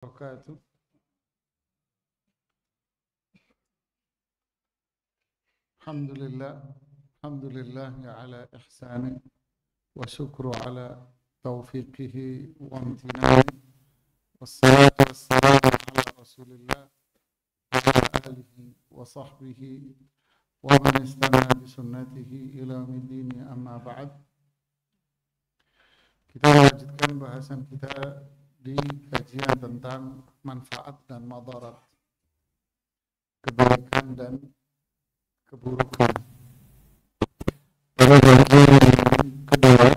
Wabarakatuh. Alhamdulillah ya ala ihsani wa syukru ala taufiqihi wa amtinani wassalatu wassalamu ala rasulillah wa ala alihi wa sahbihi wa man istana bi sunnatihi ila midini amma ba'd. Kita lanjutkan bahasan kita di kajian tentang manfaat dan madarat, kebaikan dan keburukan. Pada bagian kedua,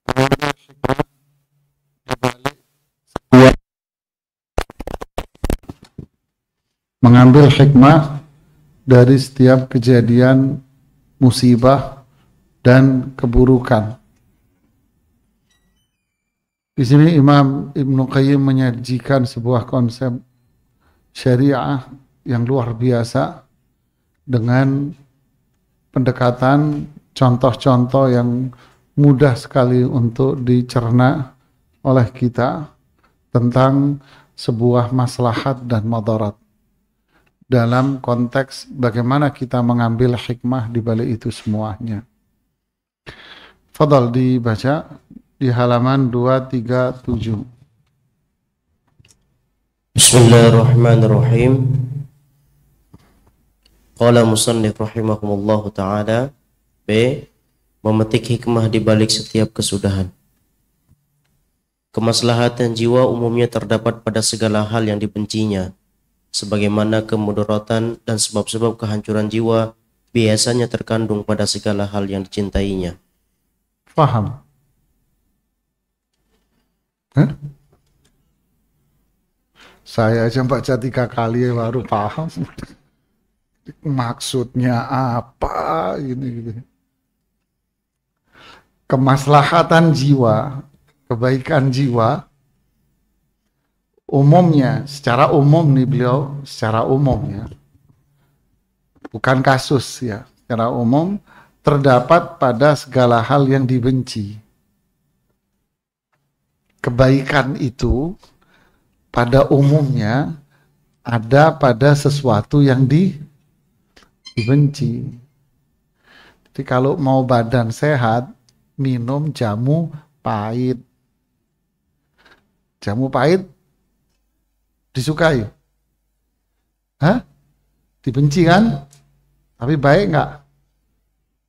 mengambil hikmah di balik sebuah, mengambil hikmah dari setiap kejadian musibah dan keburukan. Di sini Imam Ibnu Qayyim menyajikan sebuah konsep syariah yang luar biasa dengan pendekatan contoh-contoh yang mudah sekali untuk dicerna oleh kita tentang sebuah maslahat dan madarat dalam konteks bagaimana kita mengambil hikmah di balik itu semuanya. Fadhal dibaca di halaman 237. Bismillahirrahmanirrahim. Qala musannif rahimahumullahu ta'ala. B. Memetik hikmah di balik setiap kesudahan. Kemaslahatan jiwa umumnya terdapat pada segala hal yang dibencinya, sebagaimana kemudaratan dan sebab-sebab kehancuran jiwa biasanya terkandung pada segala hal yang dicintainya. Faham? Saya aja baca 3 kali baru paham maksudnya apa ini gitu. Kemaslahatan jiwa, kebaikan jiwa umumnya, secara umum nih beliau, secara umum ya, bukan kasus ya, secara umum terdapat pada segala hal yang dibenci. Kebaikan itu pada umumnya ada pada sesuatu yang dibenci. Jadi kalau mau badan sehat, minum jamu pahit. Jamu pahit disukai? Hah? Dibenci kan? Tapi baik nggak?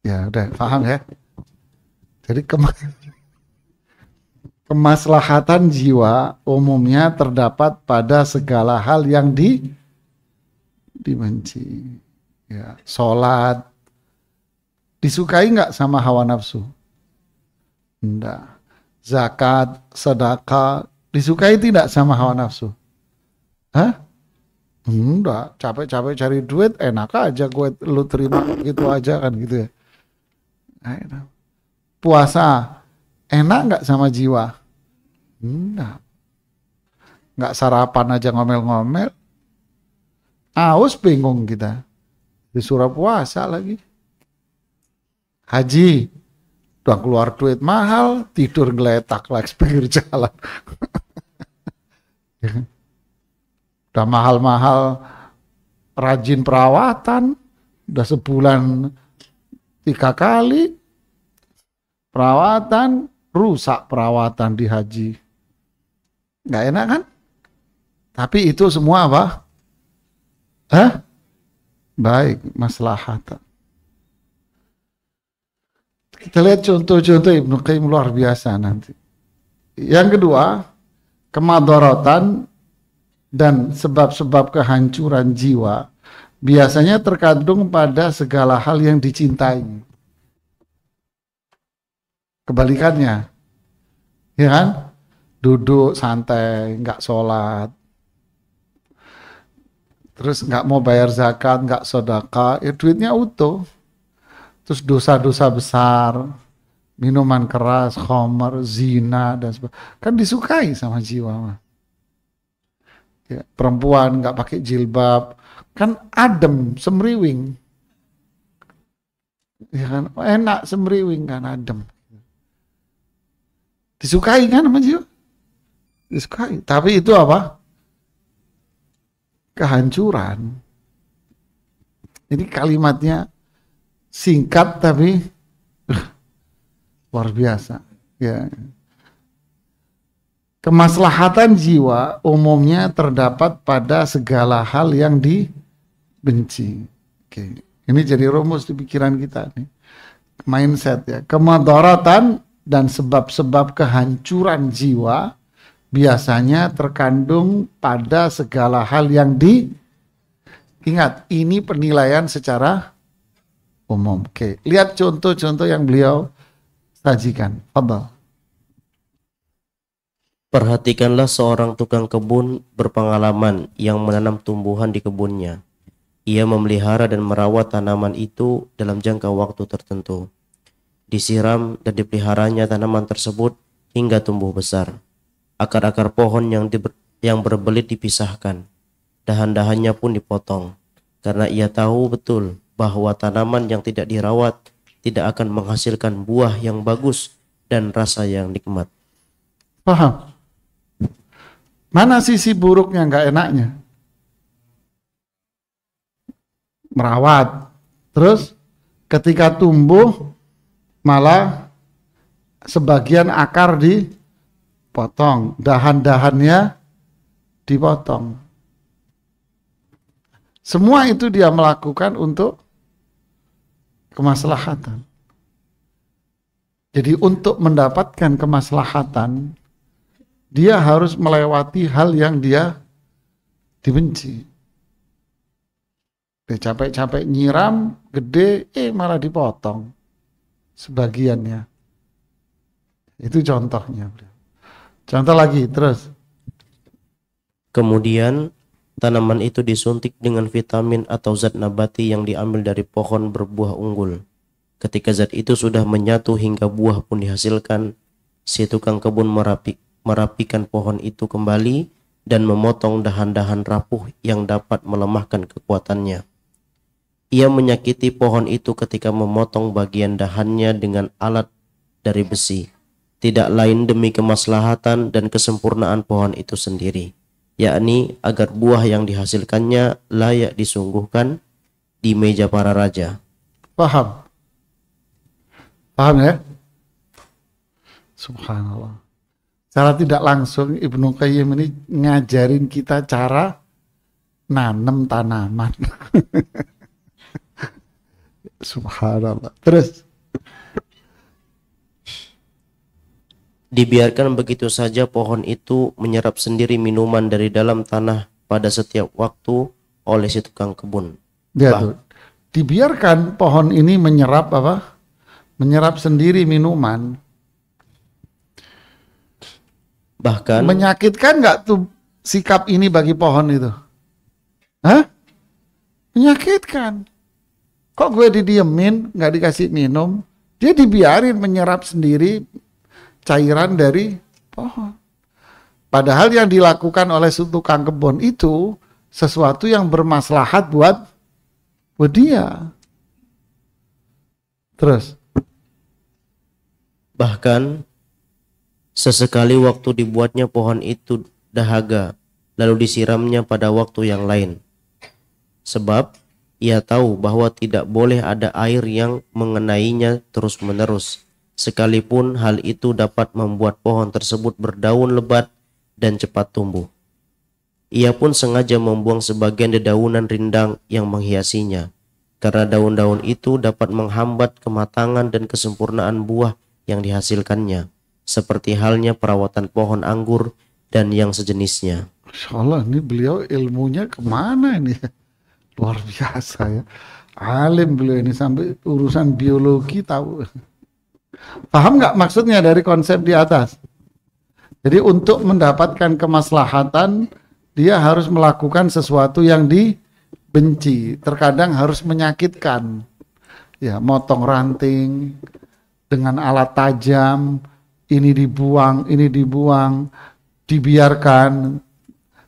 Ya udah, paham ya? Jadi kemaslahatan jiwa umumnya terdapat pada segala hal yang dibenci. Ya, sholat disukai nggak sama hawa nafsu? Enggak. Zakat, sedekah disukai tidak sama hawa nafsu? Hah? Enggak. Capek-capek cari duit, enak aja gue lu terima gitu aja kan gitu ya. Nah, puasa enak nggak sama jiwa? Enggak. Nggak sarapan aja ngomel-ngomel. Aus bingung kita. Disuruh puasa lagi. Haji. Udah keluar duit mahal, tidur ngeletak lagi pinggir jalan. Udah mahal-mahal, rajin perawatan. Udah sebulan 3 kali. Perawatan, rusak perawatan di haji. Nggak enak kan? Tapi itu semua apa? Hah? Baik, maslahat. Kita lihat contoh-contoh Ibnu Qayyim luar biasa nanti. Yang kedua, kemadaratan dan sebab-sebab kehancuran jiwa biasanya terkandung pada segala hal yang dicintai. Kebalikannya, ya kan? Duduk santai, nggak sholat, terus nggak mau bayar zakat, nggak sedekah, ya duitnya utuh. Terus dosa-dosa besar, minuman keras, khamar, zina dan sebagainya, kan disukai sama jiwa. Ya, perempuan nggak pakai jilbab, kan adem, semriwing, ya kan? Enak semriwing kan adem. Disukai kan sama jiwa? Disukai. Tapi itu apa? Kehancuran. Ini kalimatnya singkat tapi luar biasa. Ya. Kemaslahatan jiwa umumnya terdapat pada segala hal yang dibenci. Oke. Ini jadi rumus di pikiran kita nih. Mindset ya. Kemudaratan dan sebab-sebab kehancuran jiwa biasanya terkandung pada segala hal yang ingat, ini penilaian secara umum. Oke. Lihat contoh-contoh yang beliau sajikan. Fadhal. Perhatikanlah seorang tukang kebun berpengalaman yang menanam tumbuhan di kebunnya. Ia memelihara dan merawat tanaman itu dalam jangka waktu tertentu. Disiram dan dipeliharanya tanaman tersebut hingga tumbuh besar. Akar-akar pohon yang berbelit dipisahkan. Dahan-dahannya pun dipotong. Karena ia tahu betul bahwa tanaman yang tidak dirawat tidak akan menghasilkan buah yang bagus dan rasa yang nikmat. Paham? Mana sisi buruknya, nggak enaknya? Merawat. Terus ketika tumbuh malah sebagian akar dipotong, dahan-dahannya dipotong. Semua itu dia melakukan untuk kemaslahatan. Jadi untuk mendapatkan kemaslahatan, dia harus melewati hal yang dia dibenci. Dia capek-capek nyiram, gede, malah dipotong sebagiannya. Itu contohnya. Contoh lagi, terus. Kemudian tanaman itu disuntik dengan vitamin atau zat nabati yang diambil dari pohon berbuah unggul. Ketika zat itu sudah menyatu hingga buah pun dihasilkan, si tukang kebun merapikan pohon itu kembali dan memotong dahan-dahan rapuh yang dapat melemahkan kekuatannya. Ia menyakiti pohon itu ketika memotong bagian dahannya dengan alat dari besi, tidak lain demi kemaslahatan dan kesempurnaan pohon itu sendiri, yakni agar buah yang dihasilkannya layak disungguhkan di meja para raja. Paham? Paham ya? Subhanallah. Secara tidak langsung Ibnu Qayyim ini ngajarin kita cara nanam tanaman. Subhanallah. Terus dibiarkan begitu saja pohon itu menyerap sendiri minuman dari dalam tanah pada setiap waktu oleh si tukang kebun. Dibiarkan pohon ini menyerap apa? Menyerap sendiri minuman. Bahkan menyakitkan nggak tuh sikap ini bagi pohon itu? Hah? Menyakitkan. Kok gue didiemin, nggak dikasih minum? Dia dibiarin menyerap sendiri cairan dari pohon. Padahal yang dilakukan oleh tukang kebun itu sesuatu yang bermaslahat buat dia. Terus. Bahkan sesekali waktu dibuatnya pohon itu dahaga, lalu disiramnya pada waktu yang lain. Sebab ia tahu bahwa tidak boleh ada air yang mengenainya terus-menerus, sekalipun hal itu dapat membuat pohon tersebut berdaun lebat dan cepat tumbuh. Ia pun sengaja membuang sebagian dedaunan rindang yang menghiasinya, karena daun-daun itu dapat menghambat kematangan dan kesempurnaan buah yang dihasilkannya, seperti halnya perawatan pohon anggur dan yang sejenisnya. Masya Allah, ini beliau ilmunya kemana ini? Luar biasa ya. Alim beliau ini, sampai urusan biologi tahu. Paham nggak maksudnya dari konsep di atas? Jadi untuk mendapatkan kemaslahatan, dia harus melakukan sesuatu yang dibenci. Terkadang harus menyakitkan. Ya, motong ranting dengan alat tajam, ini dibuang, dibiarkan,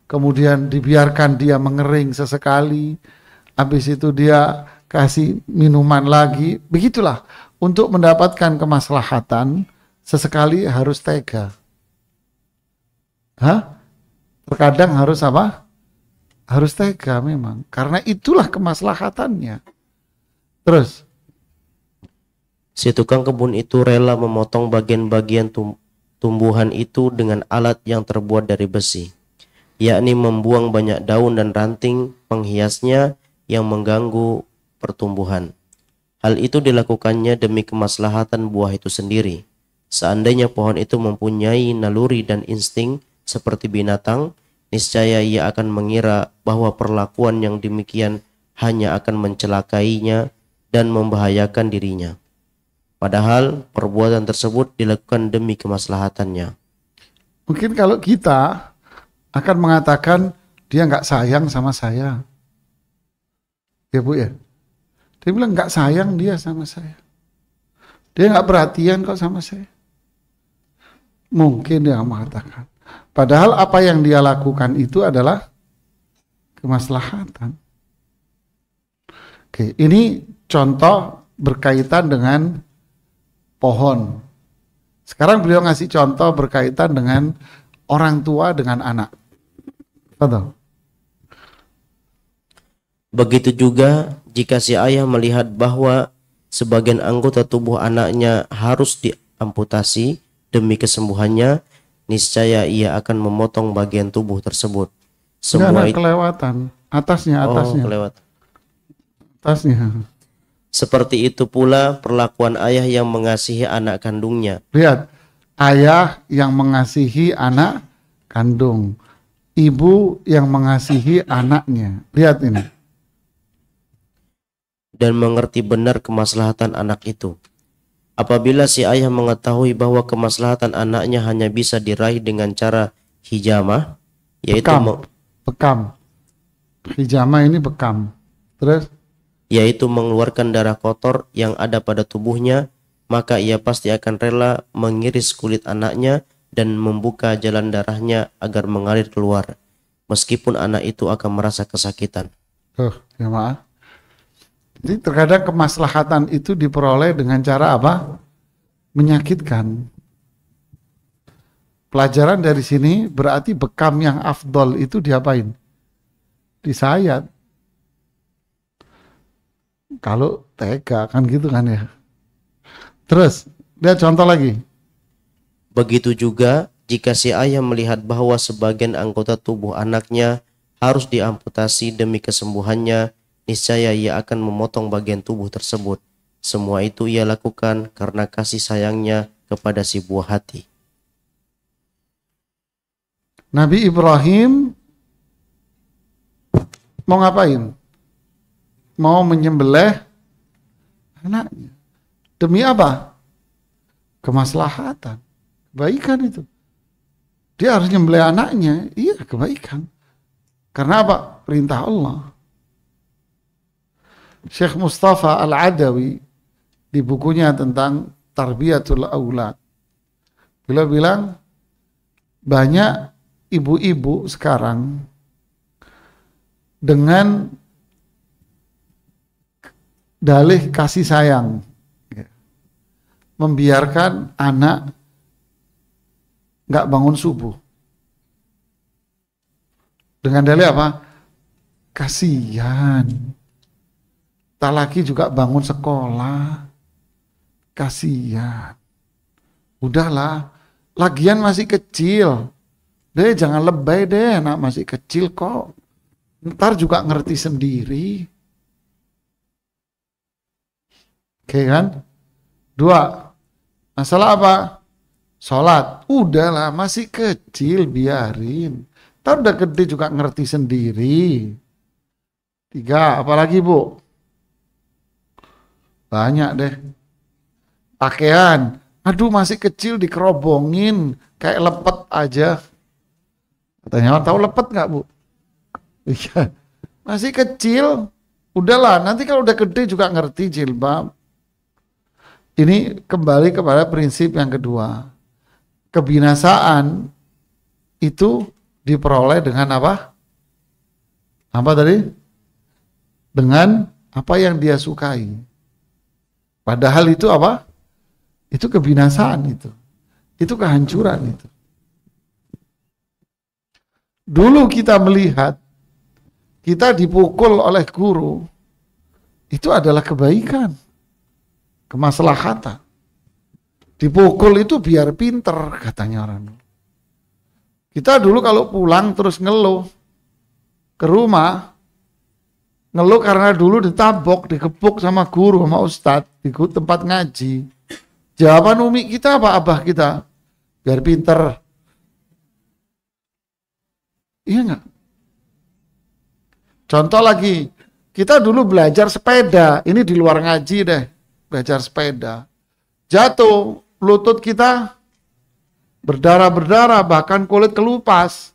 kemudian dibiarkan dia mengering sesekali, habis itu dia kasih minuman lagi, begitulah. Untuk mendapatkan kemaslahatan, sesekali harus tega. Hah? Terkadang harus apa? Harus tega memang. Karena itulah kemaslahatannya. Terus? Si tukang kebun itu rela memotong bagian-bagian tumbuhan itu dengan alat yang terbuat dari besi, yakni membuang banyak daun dan ranting penghiasnya yang mengganggu pertumbuhan. Hal itu dilakukannya demi kemaslahatan buah itu sendiri. Seandainya pohon itu mempunyai naluri dan insting seperti binatang, niscaya ia akan mengira bahwa perlakuan yang demikian hanya akan mencelakainya dan membahayakan dirinya. Padahal perbuatan tersebut dilakukan demi kemaslahatannya. Mungkin kalau kita akan mengatakan dia nggak sayang sama saya. Ya Bu ya. Dia bilang nggak sayang dia sama saya. Dia nggak perhatian kok sama saya. Mungkin dia mengatakan. Padahal apa yang dia lakukan itu adalah kemaslahatan. Oke, ini contoh berkaitan dengan pohon. Sekarang beliau ngasih contoh berkaitan dengan orang tua dengan anak. Betul. Begitu juga jika si ayah melihat bahwa sebagian anggota tubuh anaknya harus diamputasi demi kesembuhannya, niscaya ia akan memotong bagian tubuh tersebut. Semua kelewatan. Atasnya. Kelewatan. Atasnya. Seperti itu pula perlakuan ayah yang mengasihi anak kandungnya. Lihat, ayah yang mengasihi anak kandung, ibu yang mengasihi anaknya. Lihat ini. Dan mengerti benar kemaslahatan anak itu. Apabila si ayah mengetahui bahwa kemaslahatan anaknya hanya bisa diraih dengan cara hijamah, yaitu bekam. Hijamah ini bekam. Terus? Yaitu mengeluarkan darah kotor yang ada pada tubuhnya, maka ia pasti akan rela mengiris kulit anaknya dan membuka jalan darahnya agar mengalir keluar, meskipun anak itu akan merasa kesakitan. Ya maaf. Jadi terkadang kemaslahatan itu diperoleh dengan cara apa? Menyakitkan. Pelajaran dari sini berarti bekam yang afdol itu diapain? Disayat. Kalau tega kan gitu kan ya. Terus lihat contoh lagi. Begitu juga jika si ayah melihat bahwa sebagian anggota tubuh anaknya harus diamputasi demi kesembuhannya, niscaya ia akan memotong bagian tubuh tersebut. Semua itu ia lakukan karena kasih sayangnya kepada si buah hati. Nabi Ibrahim mau ngapain? Mau menyembelih anaknya. Demi apa? Kemaslahatan. Kebaikan itu. Dia harus menyembelih anaknya. Iya, kebaikan. Karena apa? Perintah Allah. Syekh Mustafa Al-Adawi di bukunya tentang Tarbiyatul Aulad, beliau bilang banyak ibu-ibu sekarang dengan dalih kasih sayang membiarkan anak nggak bangun subuh dengan dalih apa? Kasihan. Tak lagi juga bangun sekolah, kasihan. Udahlah, lagian masih kecil, deh jangan lebay deh, anak masih kecil kok, ntar juga ngerti sendiri. Oke kan? 2, masalah apa? Sholat, udahlah masih kecil biarin, ntar udah gede juga ngerti sendiri. 3, apalagi Bu? Banyak deh. Pakaian, aduh masih kecil dikerobongin kayak lepet aja. Katanya tahu lepet nggak Bu? Iya, masih kecil, udahlah nanti kalau udah gede juga ngerti jilbab. Ini kembali kepada prinsip yang kedua. Kebinasaan itu diperoleh dengan apa? Apa tadi? Dengan apa yang dia sukai. Padahal itu apa? Itu kebinasaan itu. Itu kehancuran itu. Dulu kita melihat, kita dipukul oleh guru, itu adalah kebaikan, kemaslahatan. Dipukul itu biar pinter, katanya orang. Kita dulu kalau pulang terus ngeluh ke rumah, ngeluh karena dulu ditabok, dikepuk sama guru, sama ustadz, di tempat ngaji. Jawaban umi kita apa, abah kita? Biar pinter. Iya nggak? Contoh lagi, kita dulu belajar sepeda, ini di luar ngaji deh, belajar sepeda. Jatuh, lutut kita berdarah-berdarah, bahkan kulit kelupas.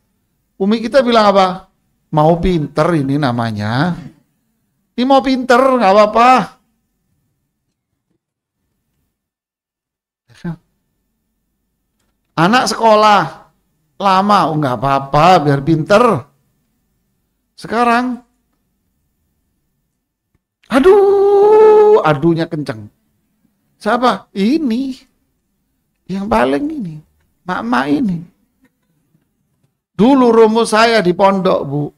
Umi kita bilang apa? Mau pinter ini namanya. Ini mau pinter, nggak apa-apa. Anak sekolah lama, oh nggak apa-apa, biar pinter. Sekarang, aduhnya kenceng. Siapa? Ini, yang paling ini, mak-mak ini. Dulu rumus saya di pondok, Bu,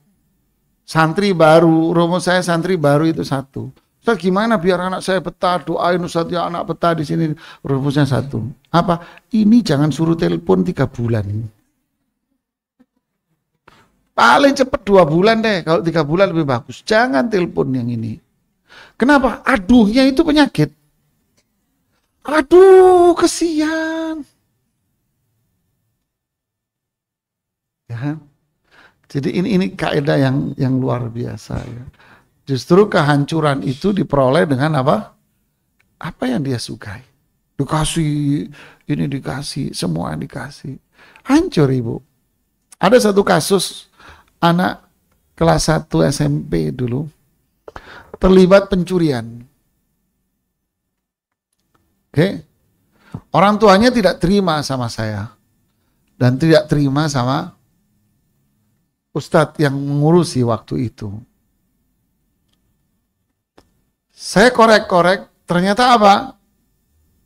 santri baru, rumus saya santri baru itu 1. Ustaz, gimana biar anak saya betah? Doain Ustaz ya anak betah di sini. Rumusnya 1. Apa? Ini jangan suruh telepon 3 bulan. Paling cepat 2 bulan deh. Kalau 3 bulan lebih bagus. Jangan telepon yang ini. Kenapa? Aduhnya itu penyakit. Aduh, kesian. Ya. Jadi ini kaidah yang luar biasa ya. Justru kehancuran itu diperoleh dengan apa? Apa yang dia sukai. Dikasih, ini dikasih, semua dikasih. Hancur ibu. Ada satu kasus anak kelas 1 SMP dulu terlibat pencurian. Oke. Orang tuanya tidak terima sama saya. Dan tidak terima sama ustadz yang mengurusi waktu itu. Saya korek-korek, ternyata apa?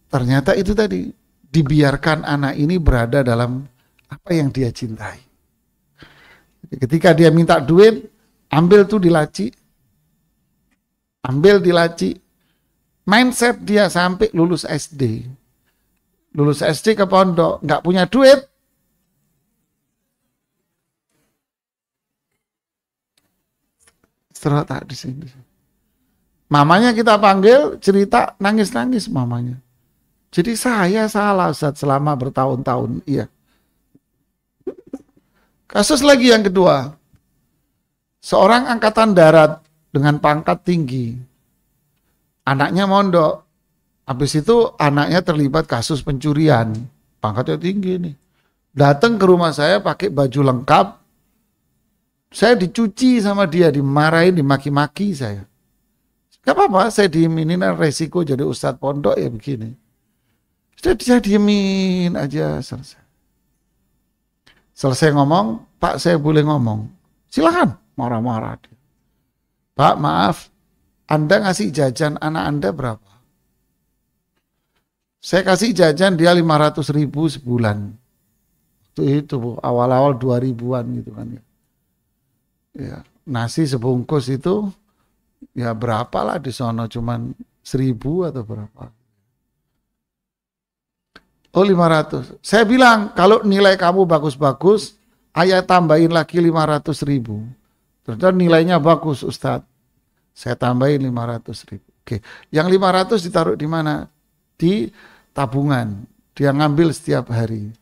Ternyata itu tadi, dibiarkan anak ini berada dalam apa yang dia cintai. Ketika dia minta duit, ambil tuh di laci. Ambil di laci. Mindset dia sampai lulus SD. Lulus SD ke pondok, nggak punya duit. Terletak di sini. Mamanya kita panggil, cerita, nangis-nangis mamanya. Jadi saya salah Ustaz selama bertahun-tahun. Iya. Kasus lagi yang kedua. Seorang angkatan darat dengan pangkat tinggi. Anaknya mondok. Habis itu anaknya terlibat kasus pencurian. Pangkatnya tinggi nih. Datang ke rumah saya pakai baju lengkap. Saya dicuci sama dia, dimarahin, dimaki-maki saya. Gak apa-apa, saya diemin, resiko jadi ustadz pondok ya begini. Saya diemin aja, selesai. Selesai ngomong, Pak saya boleh ngomong. Silakan, marah-marah. Pak maaf, Anda ngasih jajan anak Anda berapa? Saya kasih jajan dia 500.000 sebulan. Itu Bu, awal-awal 2000-an gitu kan ya. Ya, nasi sebungkus itu ya berapa lah di sono, cuman 1.000 atau berapa. Oh 500. Saya bilang kalau nilai kamu bagus-bagus, ayah tambahin lagi 500.000. Ternyata nilainya bagus Ustadz. Saya tambahin 500.000. Oke, yang 500 ditaruh di mana? Di tabungan. Dia ngambil setiap hari.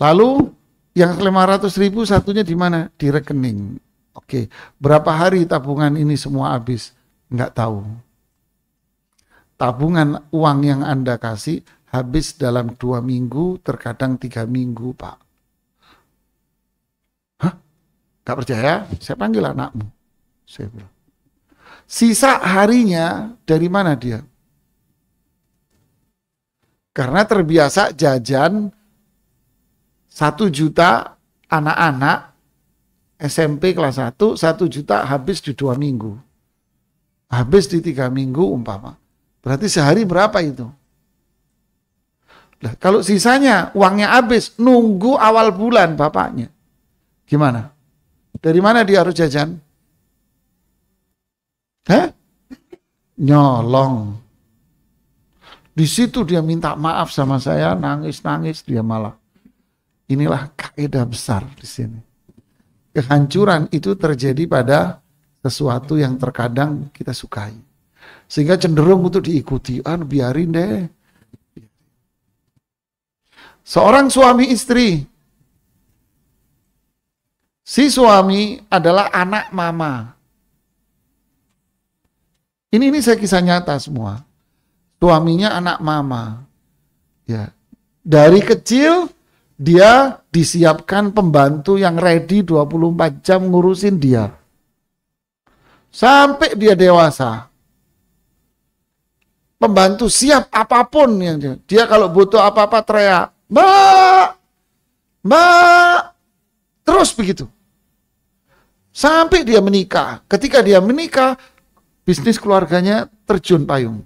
Lalu yang 500.000 satunya di mana? Di rekening. Oke, berapa hari tabungan ini semua habis? Enggak tahu. Tabungan uang yang Anda kasih habis dalam 2 minggu, terkadang 3 minggu, Pak. Hah? Enggak percaya? Saya panggil anakmu. Saya bilang. Sisa harinya dari mana dia? Karena terbiasa jajan 1 juta anak-anak SMP kelas 1, 1 juta habis di 2 minggu. Habis di 3 minggu umpama. Berarti sehari berapa itu? Nah, kalau sisanya uangnya habis, nunggu awal bulan bapaknya. Gimana? Dari mana dia harus jajan? Hah? Nyolong. Di situ dia minta maaf sama saya, nangis-nangis dia malah. Inilah kaidah besar di sini. Kehancuran itu terjadi pada sesuatu yang terkadang kita sukai. Sehingga cenderung untuk diikuti. Biarin deh. Seorang suami istri. Si suami adalah anak mama. Ini saya kisah nyata semua. Suaminya anak mama. Ya. Dari kecil dia disiapkan pembantu yang ready 24 jam ngurusin dia. Sampai dia dewasa. Pembantu siap apapun yang dia kalau butuh apa-apa teriak, "Mbak! Mbak!" Terus begitu. Sampai dia menikah. Ketika dia menikah, bisnis keluarganya terjun payung.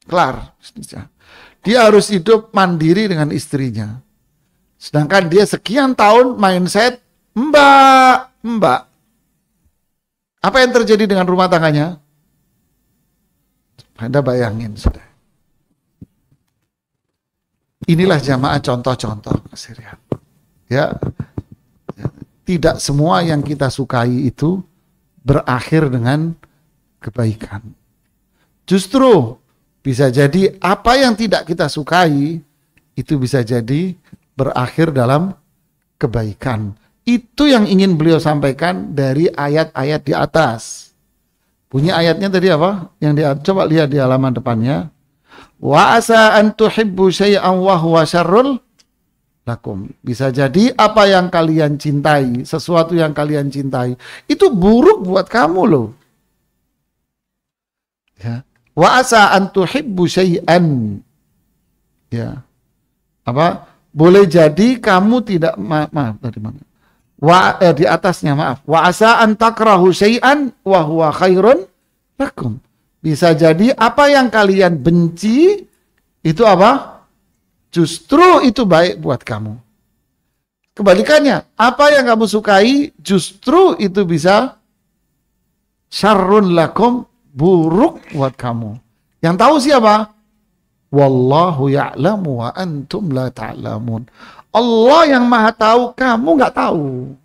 Kelar bisnisnya. Dia harus hidup mandiri dengan istrinya. Sedangkan dia sekian tahun mindset, Mbak. Apa yang terjadi dengan rumah tangganya? Anda bayangin sudah. Inilah jamaah contoh-contoh kesirian. Ya. Tidak semua yang kita sukai itu berakhir dengan kebaikan. Justru bisa jadi apa yang tidak kita sukai itu bisa jadi berakhir dalam kebaikan. Itu yang ingin beliau sampaikan dari ayat-ayat di atas. Bunyi ayatnya tadi apa? Coba lihat di halaman depannya. Wa asa an tuhibbu syai'an wa huwa syarrul lakum. Bisa jadi apa yang kalian cintai, sesuatu yang kalian cintai, itu buruk buat kamu loh. Ya. Wa asa an tuhibbu syai'an. Ya. Apa? Boleh jadi kamu tidak maaf dari mana? Di atasnya maaf. Wa asa an takrahu syai'an wa huwa khairun lakum. Bisa jadi apa yang kalian benci itu apa? Justru itu baik buat kamu. Kebalikannya, apa yang kamu sukai justru itu bisa syarrun lakum, buruk buat kamu. Yang tahu siapa? Wallahu ya'lamu wa antum la ta'lamun. Allah yang maha tahu, kamu nggak tahu.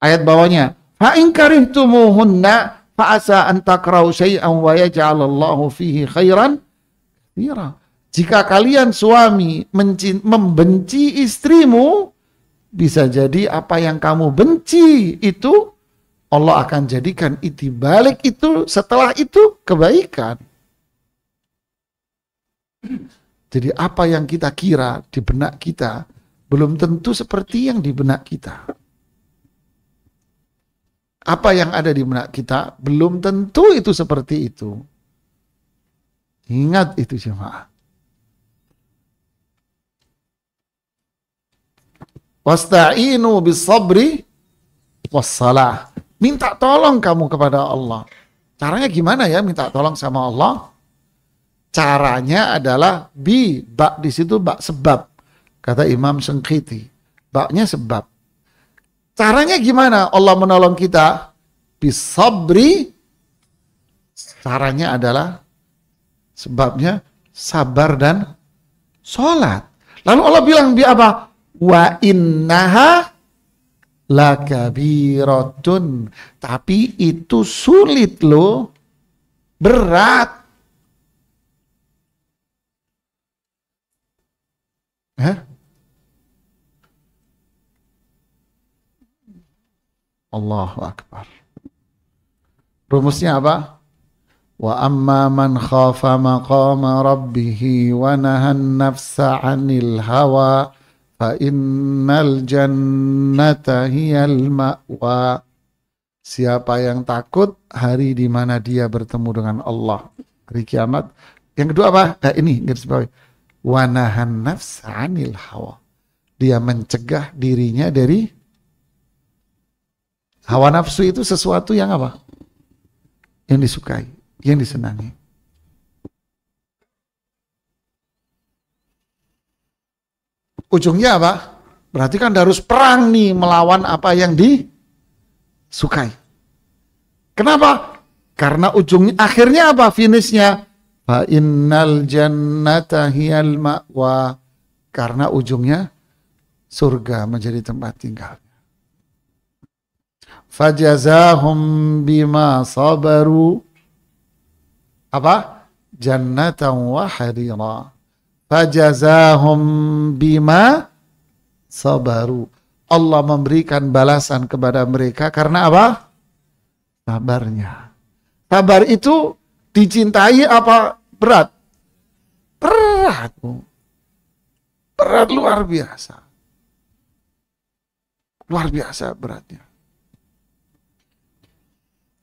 Ayat bawahnya, fa in karihtumuhunna fa asa an takrahu syai'an wa yaj'alallahu fihi khairan katsira. Jika kalian suami membenci istrimu, bisa jadi apa yang kamu benci itu Allah akan jadikan itibalik itu setelah itu kebaikan. Jadi apa yang kita kira di benak kita belum tentu seperti yang di benak kita. Apa yang ada di benak kita belum tentu itu seperti itu. Ingat itu jemaah. Wasta'inu bis-sabri was-salah. Minta tolong kamu kepada Allah. Caranya gimana ya minta tolong sama Allah? Caranya adalah bak di situ bak sebab. Kata Imam Sengkiti. Baknya sebab. Caranya gimana Allah menolong kita? Bis-sabri. Caranya adalah sebabnya sabar dan sholat. Lalu Allah bilang apa? Wa innaha lakabiratun. Tapi itu sulit loh. Berat. Allahu Akbar. Rumusnya apa? Wa amma man khafa maqama rabbih wa nahan nafsa 'anil hawa fa innal jannata hiyal ma'wa. Siapa yang takut hari di mana dia bertemu dengan Allah hari kiamat. Yang kedua apa? Ini garis bawah. Wa nahan nafsa 'anil hawa. Dia mencegah dirinya dari hawa nafsu. Itu sesuatu yang apa? Yang disukai, yang disenangi. ujungnya apa? Berarti kan harus perang nih melawan apa yang disukai. Kenapa? Karena ujungnya, akhirnya apa? Finishnya fa innal jannata hiyal ma'wa. Karena ujungnya surga menjadi tempat tinggal. Fajazahum bima sabaru apa? Jannatan wa harira. Fajazahum bima sabaru. Allah memberikan balasan kepada mereka karena apa? Sabarnya. Sabar itu dicintai apa berat? Berat. Berat luar biasa. Luar biasa beratnya.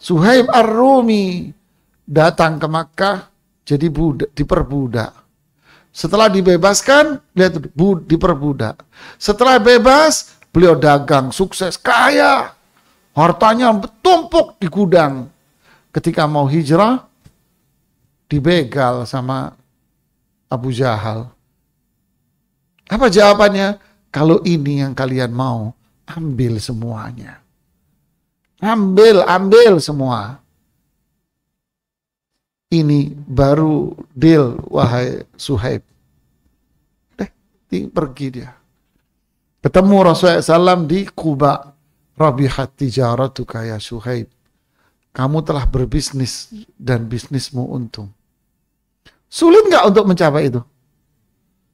Suhaib Ar-Rumi datang ke Makkah jadi budak, diperbudak. Setelah dibebaskan, lihat diperbudak. Setelah bebas, beliau dagang, sukses, kaya. Hartanya bertumpuk di gudang. Ketika mau hijrah, dibegal sama Abu Jahal. Apa jawabannya? Kalau ini yang kalian mau, ambil semuanya. Ambil semua. Ini baru deal, wahai Suhaib. Pergi dia. Ketemu Rasulullah SAW di Quba. Rabihat tijaratuka ya Suhaib. Kamu telah berbisnis dan bisnismu untung. Sulit nggak untuk mencapai itu?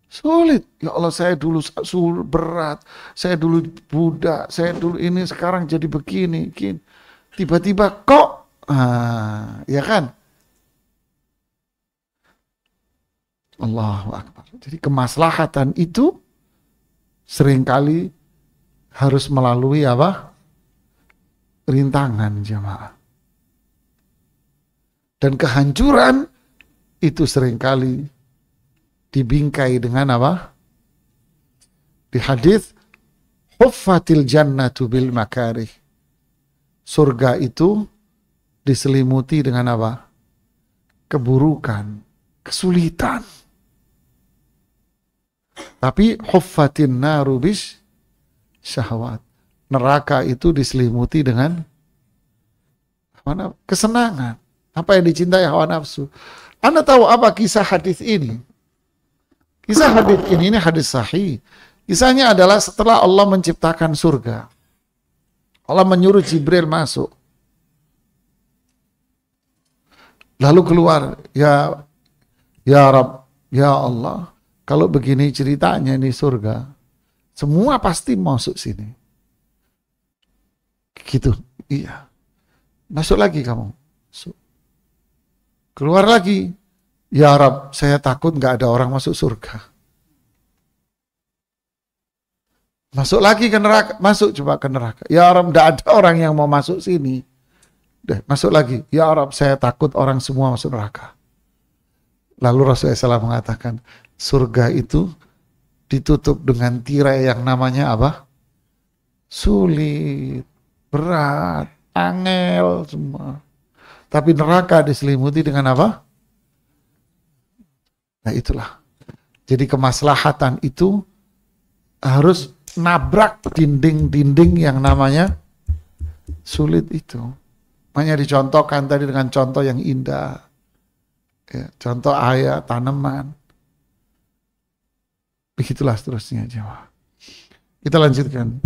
Sulit. Ya Allah, saya dulu berat. Saya dulu budak. Saya dulu ini, sekarang jadi begini. Tiba-tiba kok. Ya kan? Allahu Akbar. Jadi kemaslahatan itu seringkali harus melalui apa? Rintangan jemaah. Dan kehancuran itu seringkali dibingkai dengan apa? Di hadis huffatil jannatu bil makarih. Surga itu diselimuti dengan apa? Keburukan, kesulitan. Tapi huffatin naru bis syahwat. Neraka itu diselimuti dengan kesenangan. Apa yang dicintai hawa nafsu. Anda tahu apa kisah hadis ini? Kisah hadis ini hadis sahih. Kisahnya adalah setelah Allah menciptakan surga. Allah menyuruh Jibril masuk. Lalu keluar, ya Rabb, ya Allah, kalau begini ceritanya ini surga, semua pasti masuk sini. Gitu, iya. Masuk lagi kamu. Masuk. Keluar lagi. Ya Rabb, saya takut nggak ada orang masuk surga. Masuk lagi ke neraka. Masuk coba ke neraka. Ya Rabb, nggak ada orang yang mau masuk sini. Udah, masuk lagi. Ya Rabb, saya takut orang semua masuk neraka. Lalu Rasulullah SAW mengatakan, surga itu ditutup dengan tirai yang namanya apa? Sulit, berat, angel semua. Tapi neraka diselimuti dengan apa? Nah itulah. Jadi kemaslahatan itu harus nabrak dinding-dinding yang namanya sulit itu. Makanya dicontohkan tadi dengan contoh yang indah. Ya, contoh ayat, tanaman. Begitulah seterusnya jemaah. Kita lanjutkan.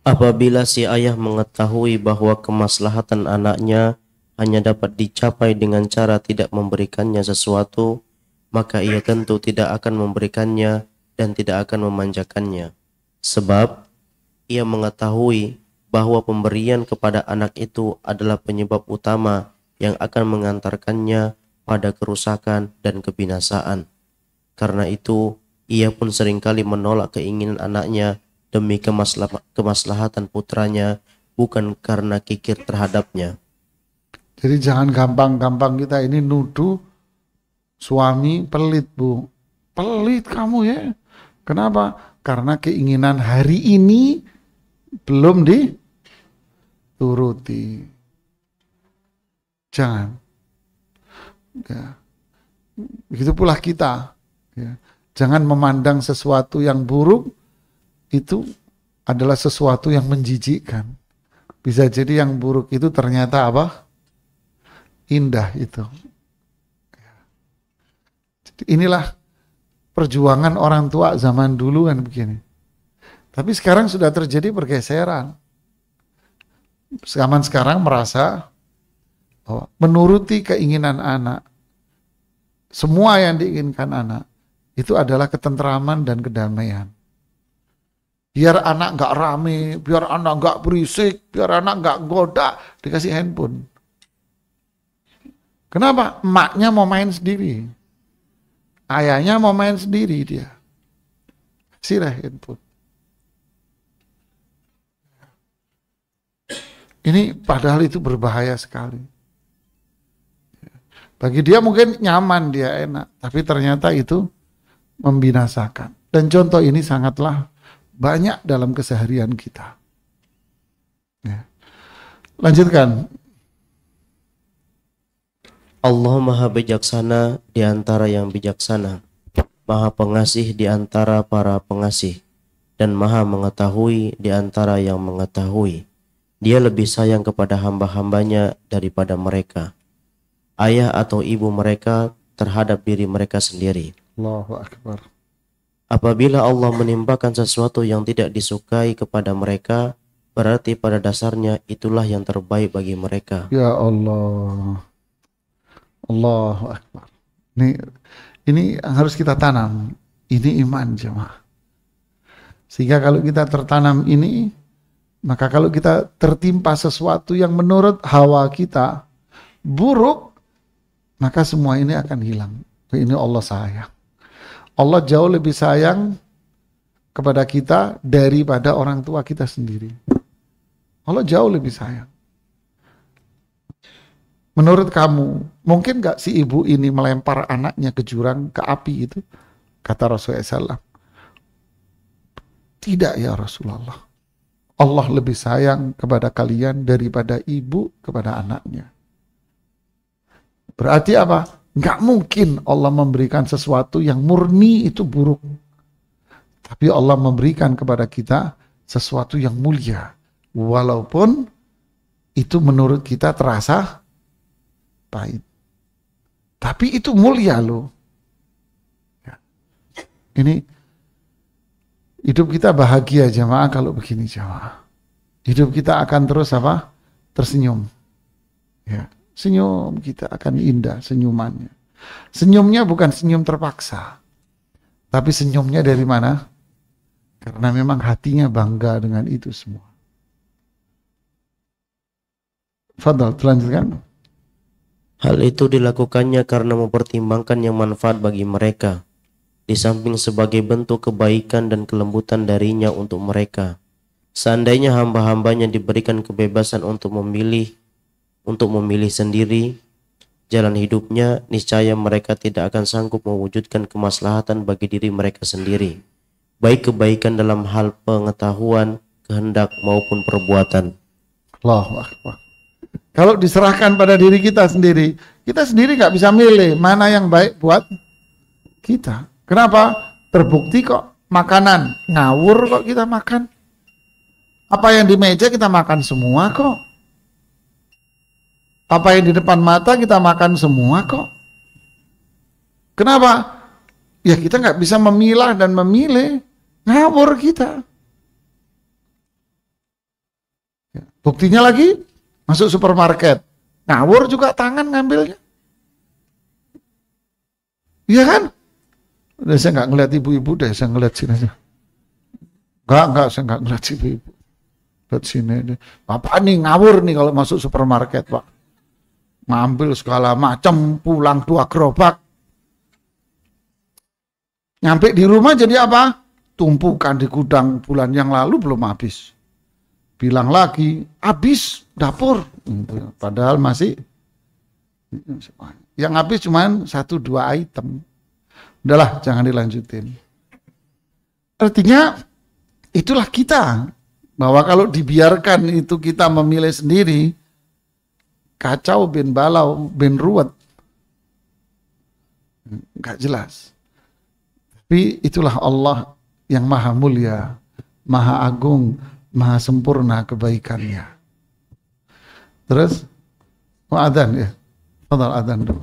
Apabila si ayah mengetahui bahwa kemaslahatan anaknya hanya dapat dicapai dengan cara tidak memberikannya sesuatu, maka ia tentu tidak akan memberikannya dan tidak akan memanjakannya. Sebab ia mengetahui bahwa pemberian kepada anak itu adalah penyebab utama yang akan mengantarkannya pada kerusakan dan kebinasaan. Karena itu, ia pun seringkali menolak keinginan anaknya demi kemaslahatan putranya, bukan karena kikir terhadapnya. Jadi jangan gampang-gampang kita ini nuduh suami pelit, Bu. Pelit kamu ya. Kenapa? Karena keinginan hari ini belum dituruti. Jangan. Ya. Begitu pula kita. Ya. Jangan memandang sesuatu yang buruk itu adalah sesuatu yang menjijikkan. Bisa jadi yang buruk itu ternyata apa? Indah itu. Jadi inilah perjuangan orang tua zaman dulu kan begini. Tapi sekarang sudah terjadi pergeseran. Zaman sekarang merasa bahwa menuruti keinginan anak, semua yang diinginkan anak, itu adalah ketentraman dan kedamaian. Biar anak nggak rame, biar anak nggak berisik, biar anak nggak goda, dikasih handphone. Kenapa? Emaknya mau main sendiri, ayahnya mau main sendiri dia. Kasihlah handphone. Ini padahal itu berbahaya sekali. Bagi dia mungkin nyaman, dia enak, tapi ternyata itu membinasakan. Dan contoh ini sangatlah banyak dalam keseharian kita. Ya. Lanjutkan. Allah Maha Bijaksana di antara yang bijaksana, Maha Pengasih di antara para pengasih, dan Maha Mengetahui di antara yang mengetahui. Dia lebih sayang kepada hamba-hambanya daripada mereka, ayah atau ibu mereka terhadap diri mereka sendiri. Allahu Akbar. Apabila Allah menimpakan sesuatu yang tidak disukai kepada mereka, berarti pada dasarnya itulah yang terbaik bagi mereka. Ya Allah. Allahu Akbar. Ini harus kita tanam. Ini iman jemaah. Sehingga kalau kita tertanam ini, maka kalau kita tertimpa sesuatu yang menurut hawa kita buruk, maka semua ini akan hilang. Ini Allah sayang. Allah jauh lebih sayang kepada kita daripada orang tua kita sendiri. Allah jauh lebih sayang. Menurut kamu, mungkin gak si ibu ini melempar anaknya ke jurang, ke api itu? Kata Rasulullah SAW. Tidak ya Rasulullah. Allah lebih sayang kepada kalian daripada ibu kepada anaknya. Berarti apa? Nggak mungkin Allah memberikan sesuatu yang murni itu buruk. Tapi Allah memberikan kepada kita sesuatu yang mulia. Walaupun itu menurut kita terasa pahit. Tapi itu mulia loh. Ya. Ini hidup kita bahagia jamaah kalau begini jamaah. Hidup kita akan terus apa? Tersenyum. Ya. Senyum kita akan indah senyumannya. Senyumnya bukan senyum terpaksa. Tapi senyumnya dari mana? Karena memang hatinya bangga dengan itu semua. Fadal, lanjutkan. Hal itu dilakukannya karena mempertimbangkan yang manfaat bagi mereka, di samping sebagai bentuk kebaikan dan kelembutan darinya untuk mereka. Seandainya hamba-hambanya diberikan kebebasan untuk memilih sendiri jalan hidupnya, niscaya mereka tidak akan sanggup mewujudkan kemaslahatan bagi diri mereka sendiri, baik kebaikan dalam hal pengetahuan, kehendak maupun perbuatan. Allahu Akbar. Kalau diserahkan pada diri kita sendiri nggak bisa milih mana yang baik buat kita. Kenapa? Terbukti kok makanan ngawur kok kita makan. Apa yang di meja kita makan semua kok. Apa yang di depan mata kita makan semua kok. Kenapa? Ya kita nggak bisa memilah dan memilih. Ngawur kita. Ya, buktinya lagi masuk supermarket. Ngawur juga tangan ngambilnya. Iya kan? Udah saya nggak ngeliat ibu-ibu deh, saya ngeliat sini aja. Enggak, saya nggak ngeliat ibu-ibu. Lihat sini deh. Bapak nih ngawur nih kalau masuk supermarket, Pak. Ngambil segala macam, pulang 2 gerobak. Nyampe di rumah jadi apa? Tumpukan di gudang bulan yang lalu belum habis. Bilang lagi, habis dapur. Padahal masih yang habis cuma 1-2 item. Udahlah, jangan dilanjutin. Artinya, itulah kita. Bahwa kalau dibiarkan itu kita memilih sendiri, kacau bin balau bin ruwet. Nggak jelas. Tapi itulah Allah yang maha mulia, maha agung, maha sempurna kebaikannya. Terus adzan ya. Fadhal adzan dulu.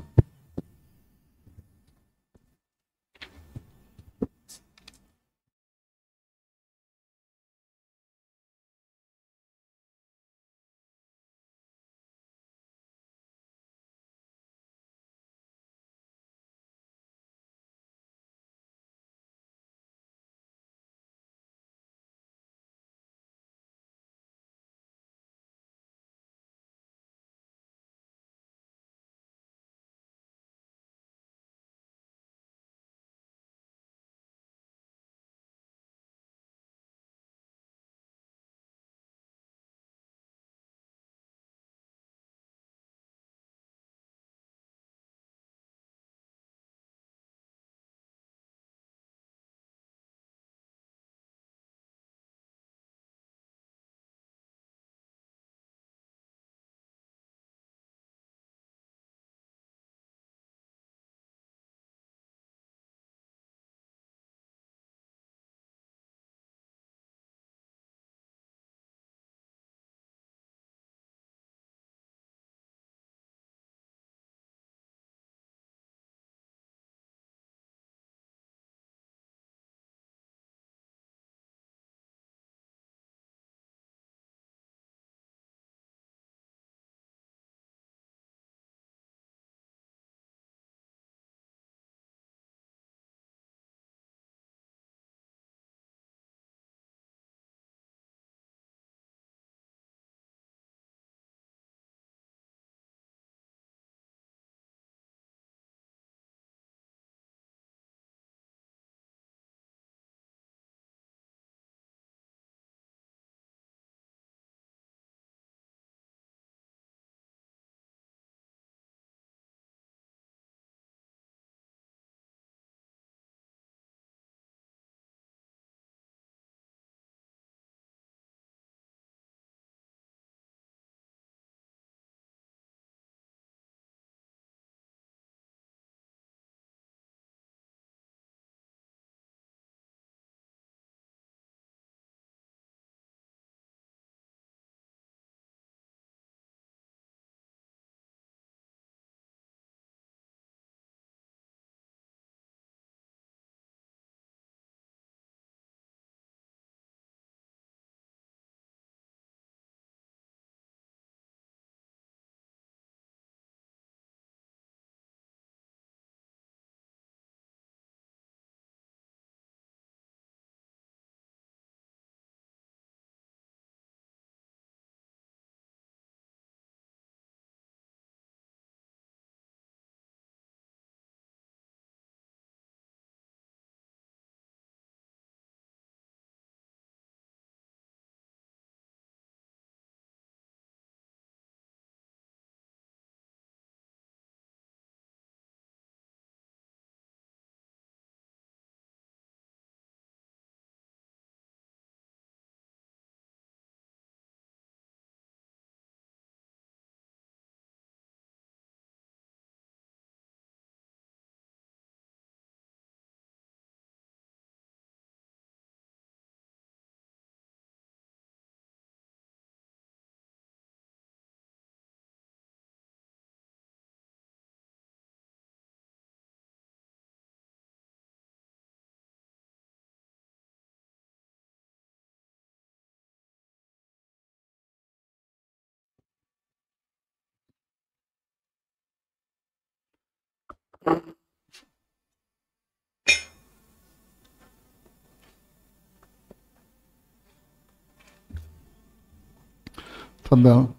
Fadhal.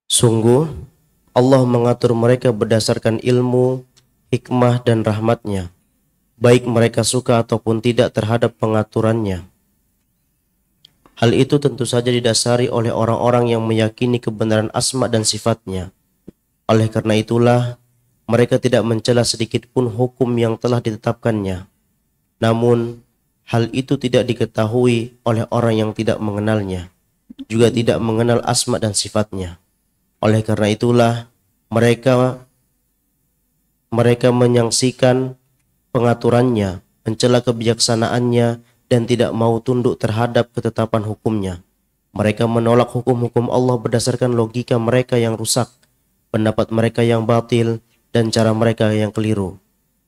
Sungguh, Allah mengatur mereka berdasarkan ilmu, hikmah, dan rahmatnya, baik mereka suka ataupun tidak terhadap pengaturannya. Hal itu tentu saja didasari oleh orang-orang yang meyakini kebenaran asma dan sifatnya. Oleh karena itulah, mereka tidak mencela sedikit pun hukum yang telah ditetapkannya. Namun, hal itu tidak diketahui oleh orang yang tidak mengenalnya. juga tidak mengenal asma dan sifatnya. Oleh karena itulah mereka menyaksikan pengaturannya, mencela kebijaksanaannya, dan tidak mau tunduk terhadap ketetapan hukumnya. Mereka menolak hukum-hukum Allah berdasarkan logika mereka yang rusak, pendapat mereka yang batil, dan cara mereka yang keliru.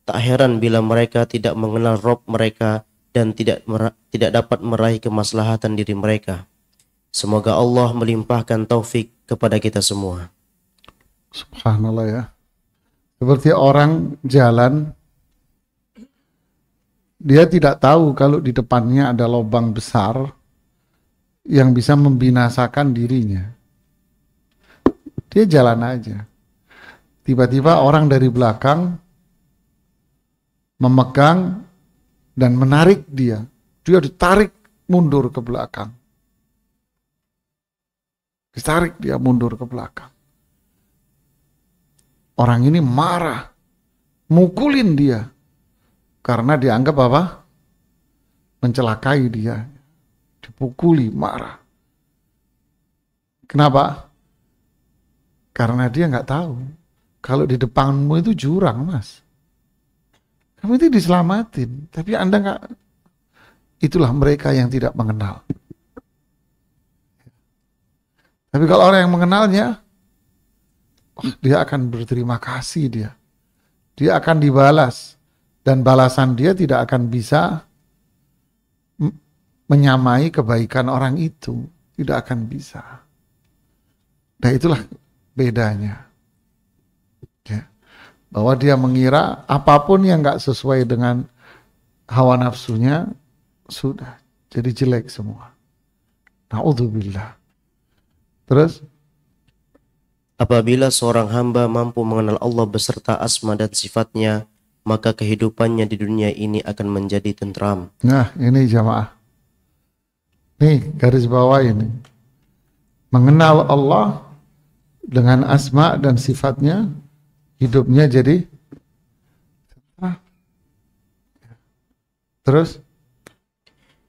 Tak heran bila mereka tidak mengenal Rob mereka dan tidak dapat meraih kemaslahatan diri mereka. Semoga Allah melimpahkan taufik kepada kita semua. Subhanallah ya. Seperti orang jalan, dia tidak tahu kalau di depannya ada lubang besar yang bisa membinasakan dirinya. Dia jalan aja. Tiba-tiba orang dari belakang memegang dan menarik dia. Dia ditarik mundur ke belakang. Ditarik dia mundur ke belakang. Orang ini marah, mukulin dia. Karena dianggap apa? Mencelakai dia. Dipukuli, marah. Kenapa? Karena dia nggak tahu. Kalau di depanmu itu jurang, Mas. Kamu itu diselamatin. Tapi Anda nggak. Itulah mereka yang tidak mengenal. Tapi kalau orang yang mengenalnya, dia akan berterima kasih dia. Dia akan dibalas. Dan balasan dia tidak akan bisa menyamai kebaikan orang itu. Tidak akan bisa. Nah itulah bedanya. Ya. Bahwa dia mengira apapun yang gak sesuai dengan hawa nafsunya, sudah jadi jelek semua. Na'udzubillah. Terus? Apabila seorang hamba mampu mengenal Allah beserta asma dan sifatnya, maka kehidupannya di dunia ini akan menjadi tentram. Nah, ini jamaah. Nih, garis bawah ini. Mengenal Allah dengan asma dan sifatnya, hidupnya jadi tentram. Terus?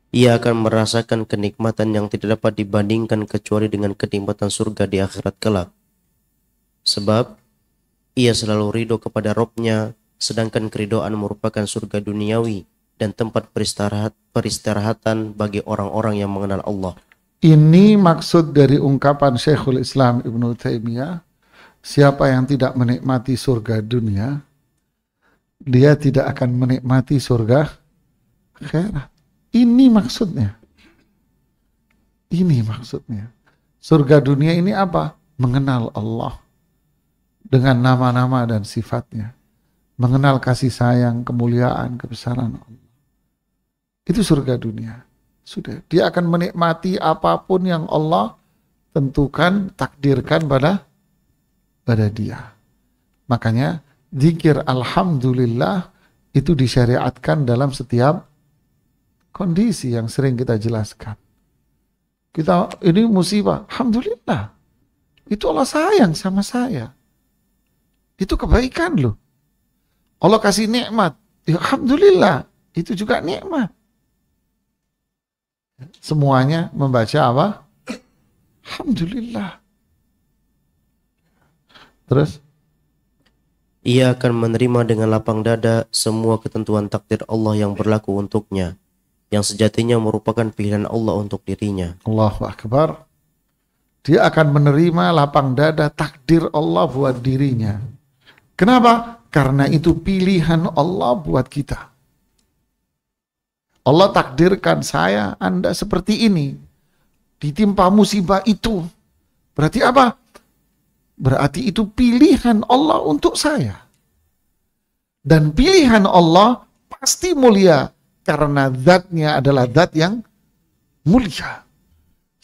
Ia akan merasakan kenikmatan yang tidak dapat dibandingkan kecuali dengan kenikmatan surga di akhirat kelak. Sebab ia selalu ridho kepada Robnya, sedangkan keridoan merupakan surga duniawi dan tempat peristirahatan bagi orang-orang yang mengenal Allah. Ini maksud dari ungkapan Syekhul Islam Ibnu Taimiyah, siapa yang tidak menikmati surga dunia, dia tidak akan menikmati surga akhirat. Ini maksudnya. Ini maksudnya. Surga dunia ini apa? Mengenal Allah dengan nama-nama dan sifatnya. Mengenal kasih sayang, kemuliaan, kebesaran Allah. Itu surga dunia. Sudah, dia akan menikmati apapun yang Allah tentukan, takdirkan pada dia. Makanya zikir alhamdulillah itu disyariatkan dalam setiap kondisi yang sering kita jelaskan. Kita ini musibah, alhamdulillah. Itu Allah sayang sama saya. Itu kebaikan loh. Allah kasih nikmat, ya alhamdulillah. Itu juga nikmat. Semuanya membaca apa? Alhamdulillah. Terus? Ia akan menerima dengan lapang dada semua ketentuan takdir Allah yang berlaku untuknya, yang sejatinya merupakan pilihan Allah untuk dirinya. Allahu Akbar. Dia akan menerima lapang dada takdir Allah buat dirinya. Kenapa? Karena itu pilihan Allah buat kita. Allah takdirkan saya, Anda seperti ini. Ditimpa musibah itu. Berarti apa? Berarti itu pilihan Allah untuk saya. Dan pilihan Allah pasti mulia. Karena zatnya adalah zat yang mulia.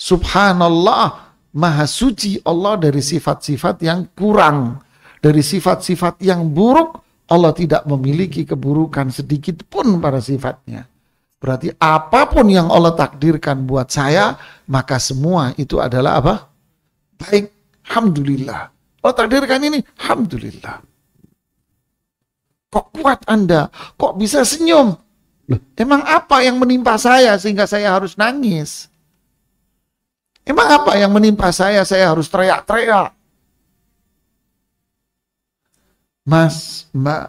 Subhanallah, maha suci Allah dari sifat-sifat yang kurang. Dari sifat-sifat yang buruk, Allah tidak memiliki keburukan sedikit pun pada sifatnya. Berarti apapun yang Allah takdirkan buat saya, maka semua itu adalah apa? Baik, alhamdulillah. Allah takdirkan ini, alhamdulillah. Kok kuat Anda? Kok bisa senyum? Loh, emang apa yang menimpa saya sehingga saya harus nangis? Emang apa yang menimpa saya harus teriak-teriak? Mas, Mbak,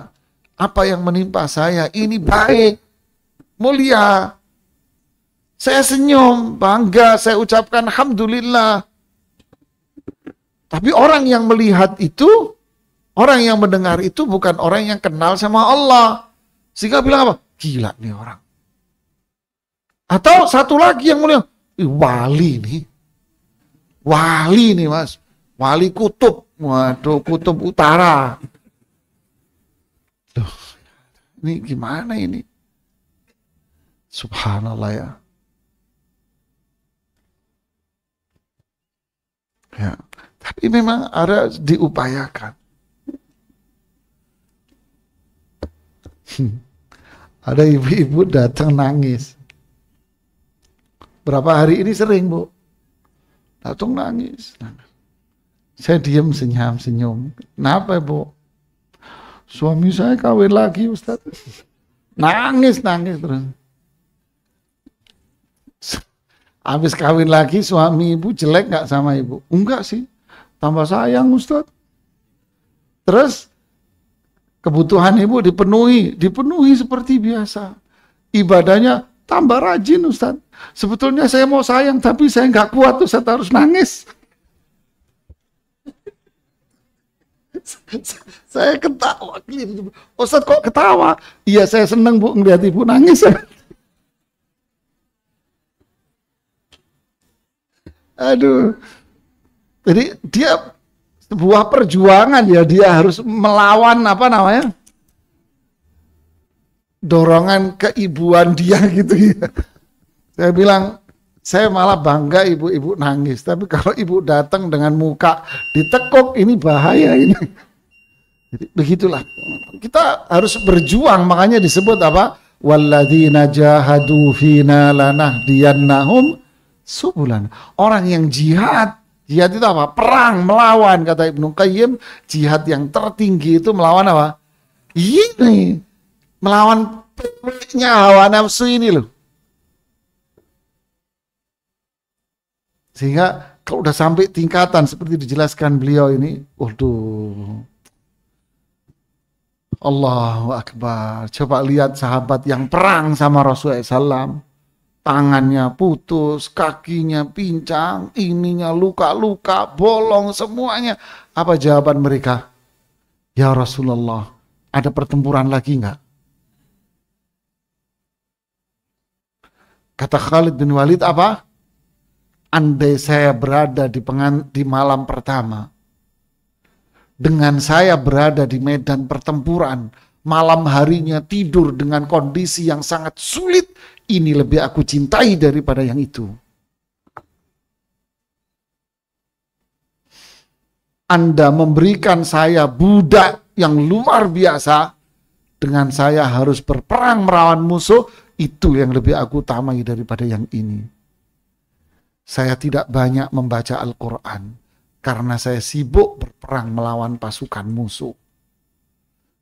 apa yang menimpa saya ini baik, mulia. Saya senyum, bangga, saya ucapkan alhamdulillah. Tapi orang yang melihat itu, orang yang mendengar itu bukan orang yang kenal sama Allah. Sehingga bilang apa? Gila nih orang. Atau satu lagi yang mulia, wali nih. Wali nih mas. Wali kutub. Waduh, kutub utara. Loh, ini gimana ini? Subhanallah ya. Ya, tapi memang ada diupayakan. Ada ibu-ibu datang nangis. Berapa hari ini sering, Bu? Datang nangis. Saya diam senyum. Kenapa, Bu? Suami saya kawin lagi, Ustaz. Nangis terus. Habis kawin lagi, suami ibu jelek nggak sama ibu? Enggak sih, tambah sayang Ustaz. Terus kebutuhan ibu dipenuhi seperti biasa. Ibadahnya tambah rajin Ustaz. Sebetulnya saya mau sayang, tapi saya nggak kuat Ustaz, harus nangis. Saya ketawa. Ustaz kok ketawa? Iya saya senang Bu ngeliat ibu nangis. Aduh, jadi dia sebuah perjuangan ya, dia harus melawan apa namanya, dorongan keibuan dia gitu ya. Saya bilang, saya malah bangga ibu-ibu nangis, tapi kalau ibu datang dengan muka ditekuk, ini bahaya ini. Jadi begitulah, kita harus berjuang, makanya disebut apa? Walladzina jahadu fina lanahdiyannahum subulan. Orang yang jihad itu apa? Perang, melawan, kata Ibnu Qayyim. Jihad yang tertinggi itu melawan apa? Ini melawan peliknya hawa nafsu ini loh. Sehingga kalau udah sampai tingkatan seperti dijelaskan beliau ini, waduh, Allahu Akbar. Coba lihat sahabat yang perang sama Rasulullah SAW. Tangannya putus, kakinya pincang, ininya luka-luka, bolong semuanya. Apa jawaban mereka? Ya Rasulullah, ada pertempuran lagi enggak? Kata Khalid bin Walid apa? Andai saya berada di malam pertama, dengan saya berada di medan pertempuran, malam harinya tidur dengan kondisi yang sangat sulit, ini lebih aku cintai daripada yang itu. Anda memberikan saya budak yang luar biasa, dengan saya harus berperang melawan musuh, itu yang lebih aku utamai daripada yang ini. Saya tidak banyak membaca Al-Quran, karena saya sibuk berperang melawan pasukan musuh.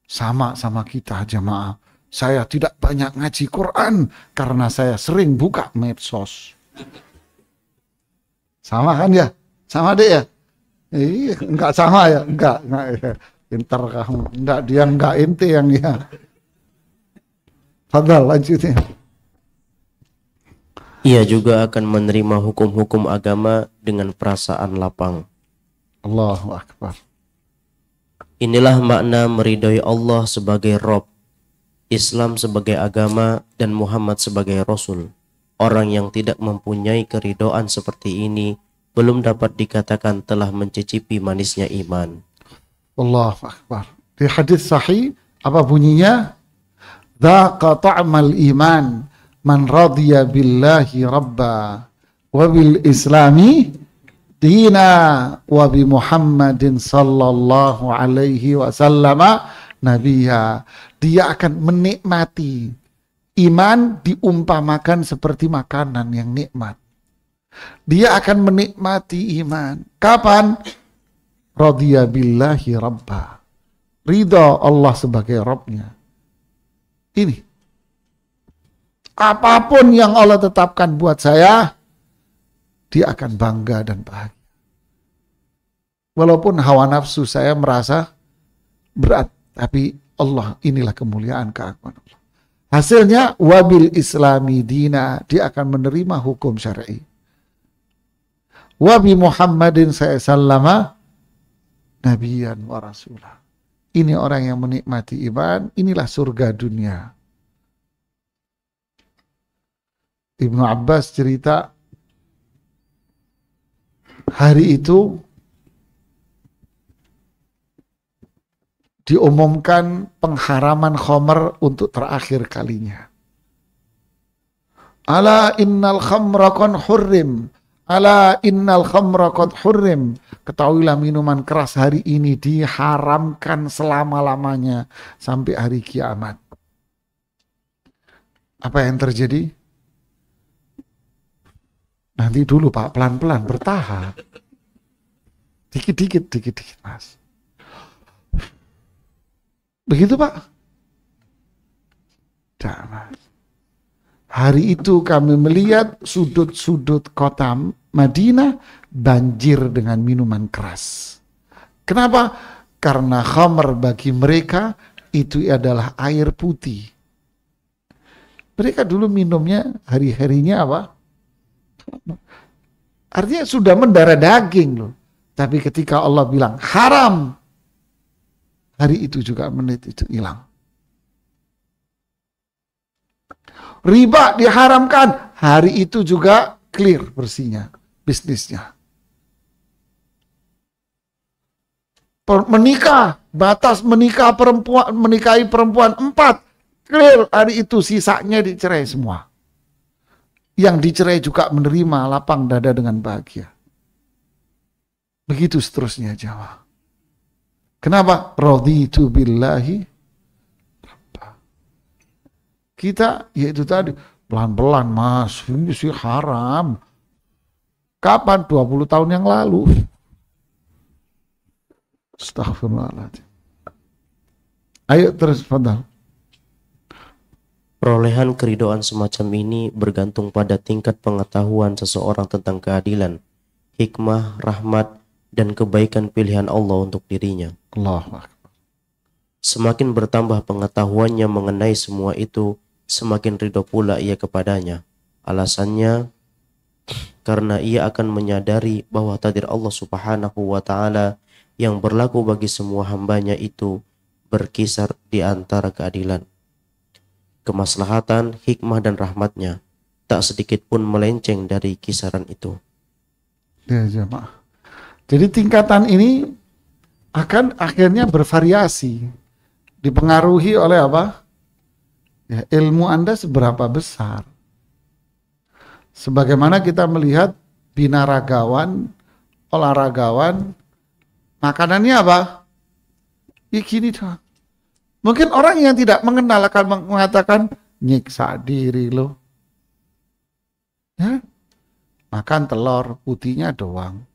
Sama kita jamaah. Saya tidak banyak ngaji Quran karena saya sering buka medsos. Sama kan ya? Sama deh ya? Iya, enggak sama ya? Enggak ya. Pintar kamu. Enggak, dia enggak ente yang ya. Fadal lanjutnya. Ia juga akan menerima hukum-hukum agama dengan perasaan lapang. Allahu Akbar. Inilah makna meridhoi Allah sebagai Rabb, Islam sebagai agama, dan Muhammad sebagai Rasul. Orang yang tidak mempunyai keridhaan seperti ini belum dapat dikatakan telah mencicipi manisnya iman. Allahu Akbar. Di hadis sahih apa bunyinya? Dzaqa ta'mal iman man radiya billahi rabba wa bil islami dina wa bi Muhammadin sallallahu alaihi wasallama nabiyya. Dia akan menikmati. Iman diumpamakan seperti makanan yang nikmat. Dia akan menikmati iman. Kapan? Radiya billahi rabba. Ridha Allah sebagai Rabbnya. Ini. Apapun yang Allah tetapkan buat saya, dia akan bangga dan bahagia. Walaupun hawa nafsu saya merasa berat, tapi Allah, inilah kemuliaan keagungan Allah. Hasilnya wabil islami dina, dia akan menerima hukum syar'i. Wabi Muhammadin sallama nabiyan wa rasulah. Ini orang yang menikmati iman, inilah surga dunia. Ibnu Abbas cerita, hari itu diumumkan pengharaman khamr untuk terakhir kalinya. Ala innal khamra qad hurrim. Ala innal khamra qad hurrim. Ketahuilah minuman keras hari ini diharamkan selama-lamanya sampai hari kiamat. Apa yang terjadi? Nanti dulu Pak, pelan-pelan, bertahap. Dikit-dikit, Mas. Begitu Pak? Tidak, Mas. Hari itu kami melihat sudut-sudut kota Madinah banjir dengan minuman keras. Kenapa? Karena khamr bagi mereka itu adalah air putih. Mereka dulu minumnya hari-harinya apa? Artinya sudah mendarah daging loh. Tapi ketika Allah bilang haram, hari itu juga menit itu hilang. Riba diharamkan, hari itu juga clear bersihnya bisnisnya. Menikah, batas menikah perempuan, menikahi perempuan 4, clear, hari itu sisanya dicerai semua. Yang dicerai juga menerima lapang dada dengan bahagia. Begitu seterusnya Jawa. Kenapa? Raditu billahi. Kita, yaitu tadi, pelan-pelan Mas, ini sih haram. Kapan? 20 tahun yang lalu. Astagfirullahaladzim. Ayo terus, fadal. Perolehan keridoan semacam ini bergantung pada tingkat pengetahuan seseorang tentang keadilan, hikmah, rahmat, dan kebaikan pilihan Allah untuk dirinya. Allah. Semakin bertambah pengetahuannya mengenai semua itu, semakin ridho pula ia kepadanya. Alasannya, karena ia akan menyadari bahwa takdir Allah Subhanahu wa Ta'ala yang berlaku bagi semua hambanya itu berkisar di antara keadilan, kemaslahatan, hikmah, dan rahmatnya, tak sedikit pun melenceng dari kisaran itu. Ya, jemaah. Jadi tingkatan ini akan akhirnya bervariasi, dipengaruhi oleh apa? Ya, ilmu Anda seberapa besar. Sebagaimana kita melihat binaragawan, olahragawan, makanannya apa? Ya gini doang. Mungkin orang yang tidak mengenal akan mengatakan, nyiksa diri lo. Ya? Makan telur putihnya doang.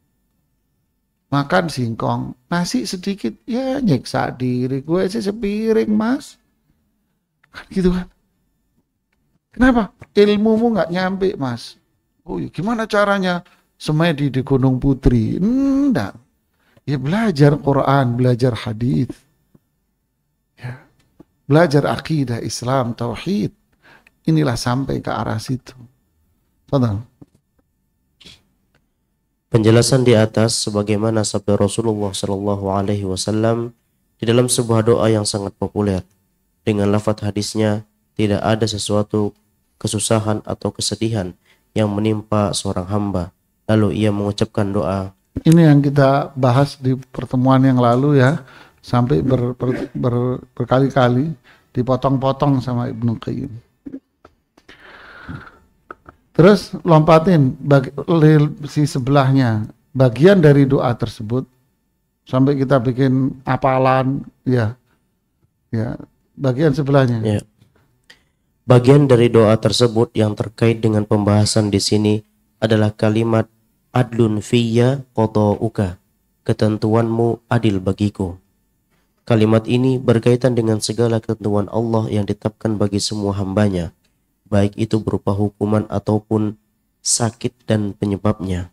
Makan singkong, nasi sedikit, ya nyiksa diri. Gue sih sepiring Mas. Kan gitu kan. Kenapa? Ilmumu nggak nyampe Mas. Oh ya, gimana caranya? Semedi di Gunung Putri. Enggak. Ya belajar Quran, belajar hadis. Ya. Belajar akidah Islam, tauhid. Inilah sampai ke arah situ. Fadhal. Penjelasan di atas sebagaimana sabda Rasulullah Shallallahu Alaihi Wasallam di dalam sebuah doa yang sangat populer. Dengan lafaz hadisnya, tidak ada sesuatu kesusahan atau kesedihan yang menimpa seorang hamba. Lalu ia mengucapkan doa. Ini yang kita bahas di pertemuan yang lalu ya, sampai berkali-kali dipotong-potong sama Ibnu Qayyim. Terus lompatin si sebelahnya, bagian dari doa tersebut sampai kita bikin hafalan, ya, bagian sebelahnya. Ya. Bagian dari doa tersebut yang terkait dengan pembahasan di sini adalah kalimat adlun fiyya qada'uka, ketentuanmu adil bagiku. Kalimat ini berkaitan dengan segala ketentuan Allah yang ditetapkan bagi semua hambanya, baik itu berupa hukuman ataupun sakit dan penyebabnya.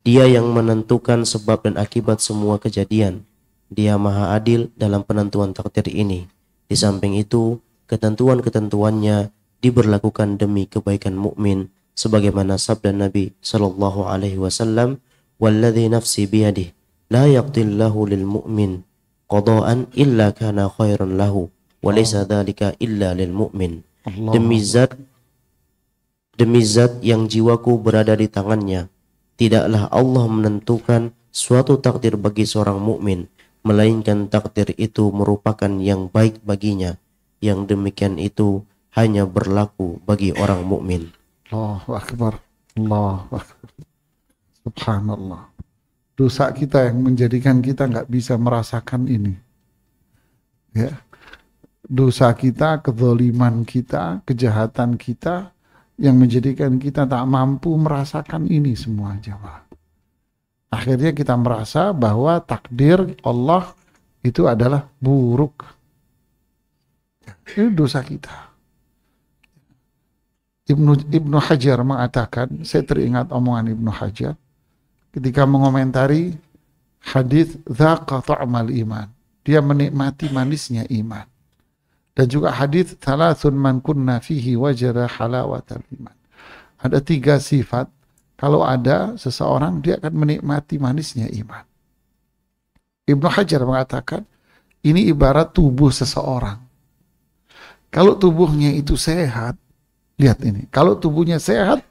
Dia yang menentukan sebab dan akibat semua kejadian. Dia maha adil dalam penentuan takdir ini. Di samping itu, ketentuan-ketentuannya diberlakukan demi kebaikan mukmin, sebagaimana sabda Nabi sallallahu alaihi wasallam, "Walladzi nafsi biyadihi, la yaqdillahu lil mu'min qada'an illa kana khairan lahu, wa laysa dzalika illa lil mu'min." Demi zat yang jiwaku berada di tangannya, tidaklah Allah menentukan suatu takdir bagi seorang mukmin, melainkan takdir itu merupakan yang baik baginya. Yang demikian itu hanya berlaku bagi orang mukmin. Allahu Akbar. Allahu Akbar. Subhanallah. Dosa kita yang menjadikan kita nggak bisa merasakan ini. Ya. Dosa kita, kezaliman kita, kejahatan kita yang menjadikan kita tak mampu merasakan ini semua, jemaah. Akhirnya kita merasa bahwa takdir Allah itu adalah buruk. Ini dosa kita. Ibnu Hajar mengatakan, saya teringat omongan Ibnu Hajar ketika mengomentari hadis dzaqa ta'mal iman. Dia menikmati manisnya iman. Dan juga hadis thalathun man kunna fihi wajada halawatal iman. Ada 3 sifat, kalau ada seseorang dia akan menikmati manisnya iman. Ibnu Hajar mengatakan, ini ibarat tubuh seseorang. Kalau tubuhnya itu sehat, lihat ini, kalau tubuhnya sehat,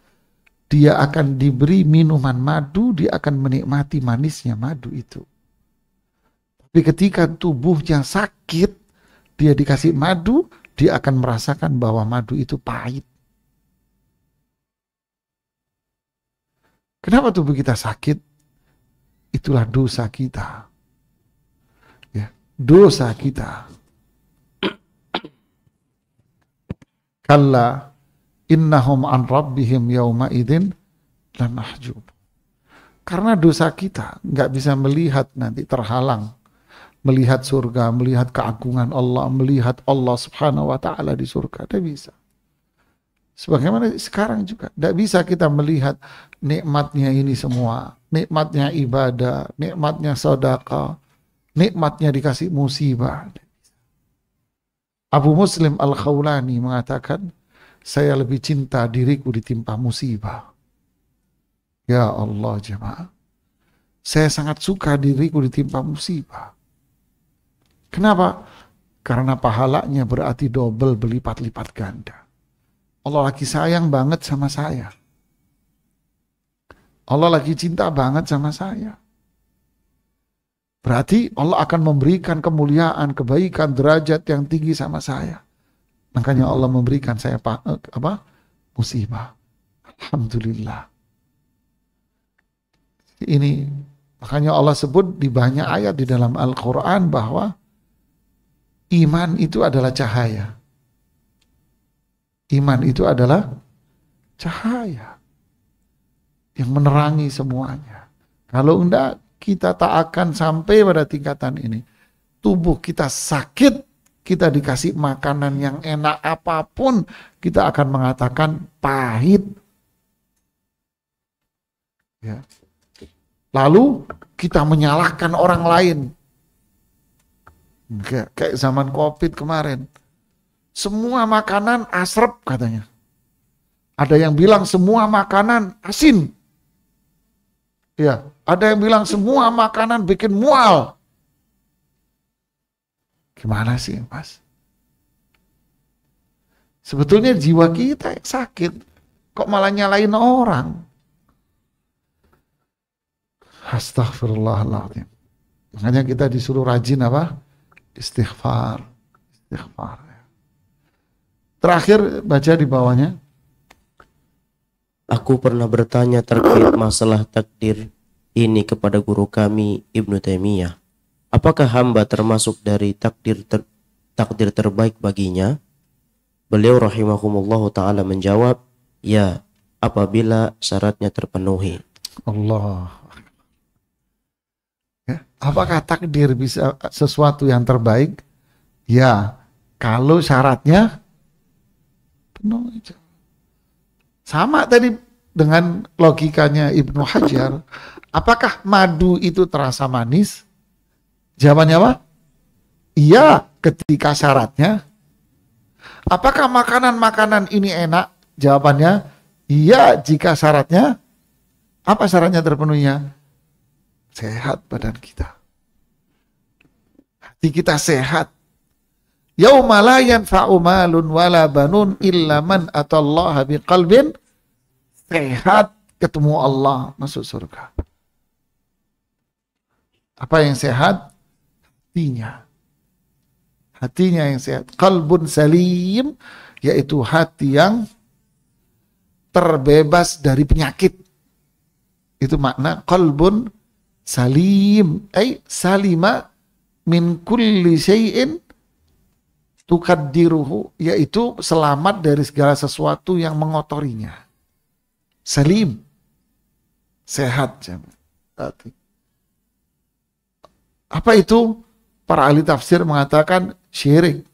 dia akan diberi minuman madu, dia akan menikmati manisnya madu itu. Tapi ketika tubuhnya sakit, dia dikasih madu, dia akan merasakan bahwa madu itu pahit. Kenapa tubuh kita sakit? Itulah dosa kita. Ya, dosa kita. Kalla innahum an rabbihim yawma idzin lanahjub. Karena dosa kita nggak bisa melihat, nanti terhalang melihat surga, melihat keagungan Allah, melihat Allah Subhanahu wa taala di surga, tidak bisa. Sebagaimana sekarang juga tidak bisa kita melihat nikmatnya ini semua, nikmatnya ibadah, nikmatnya sedekah, nikmatnya dikasih musibah. Abu Muslim Al-Khawlani mengatakan, saya lebih cinta diriku ditimpa musibah. Ya Allah jemaah, saya sangat suka diriku ditimpa musibah. Kenapa? Karena pahalanya berarti double, berlipat-lipat ganda. Allah lagi sayang banget sama saya. Allah lagi cinta banget sama saya. Berarti Allah akan memberikan kemuliaan, kebaikan, derajat yang tinggi sama saya. Makanya Allah memberikan saya musibah. Alhamdulillah. Ini makanya Allah sebut di banyak ayat di dalam Al-Quran bahwa iman itu adalah cahaya. Iman itu adalah cahaya yang menerangi semuanya. Kalau enggak, kita tak akan sampai pada tingkatan ini. Tubuh kita sakit, kita dikasih makanan yang enak apapun, kita akan mengatakan pahit. Ya. Lalu kita menyalahkan orang lain. Kayak zaman COVID kemarin. Semua makanan asrep katanya. Ada yang bilang semua makanan asin. Ya, ada yang bilang semua makanan bikin mual. Gimana sih, Mas? Sebetulnya jiwa kita yang sakit. Kok malah nyalain orang? Astaghfirullahaladzim. Makanya kita disuruh rajin apa? Istighfar. Istighfar. Terakhir baca di bawahnya. Aku pernah bertanya terkait masalah takdir ini kepada guru kami Ibnu Taimiyah. Apakah hamba termasuk dari takdir terbaik baginya? Beliau rahimahumullah ta'ala menjawab, ya, apabila syaratnya terpenuhi. Allah. Ya, apakah takdir bisa sesuatu yang terbaik? Ya, kalau syaratnya penuh. Sama tadi dengan logikanya Ibnu Hajar, apakah madu itu terasa manis? Jawabannya apa? Iya, ketika syaratnya. Apakah makanan-makanan ini enak? Jawabannya iya, jika syaratnya. Apa syaratnya terpenuhinya? Sehat badan kita. Hati kita sehat. Yauma la yanfa'u malun wala banun illa man atallaha biqalbin sehat, ketemu Allah, masuk surga. Apa yang sehat? Hatinya. Hatinya yang sehat. Qalbun salim, yaitu hati yang terbebas dari penyakit. Itu makna qalbun salim, salima min kulli syai'in tukaddiruhu, yaitu selamat dari segala sesuatu yang mengotorinya. Salim, sehat. Apa itu? Para ahli tafsir mengatakan syirik,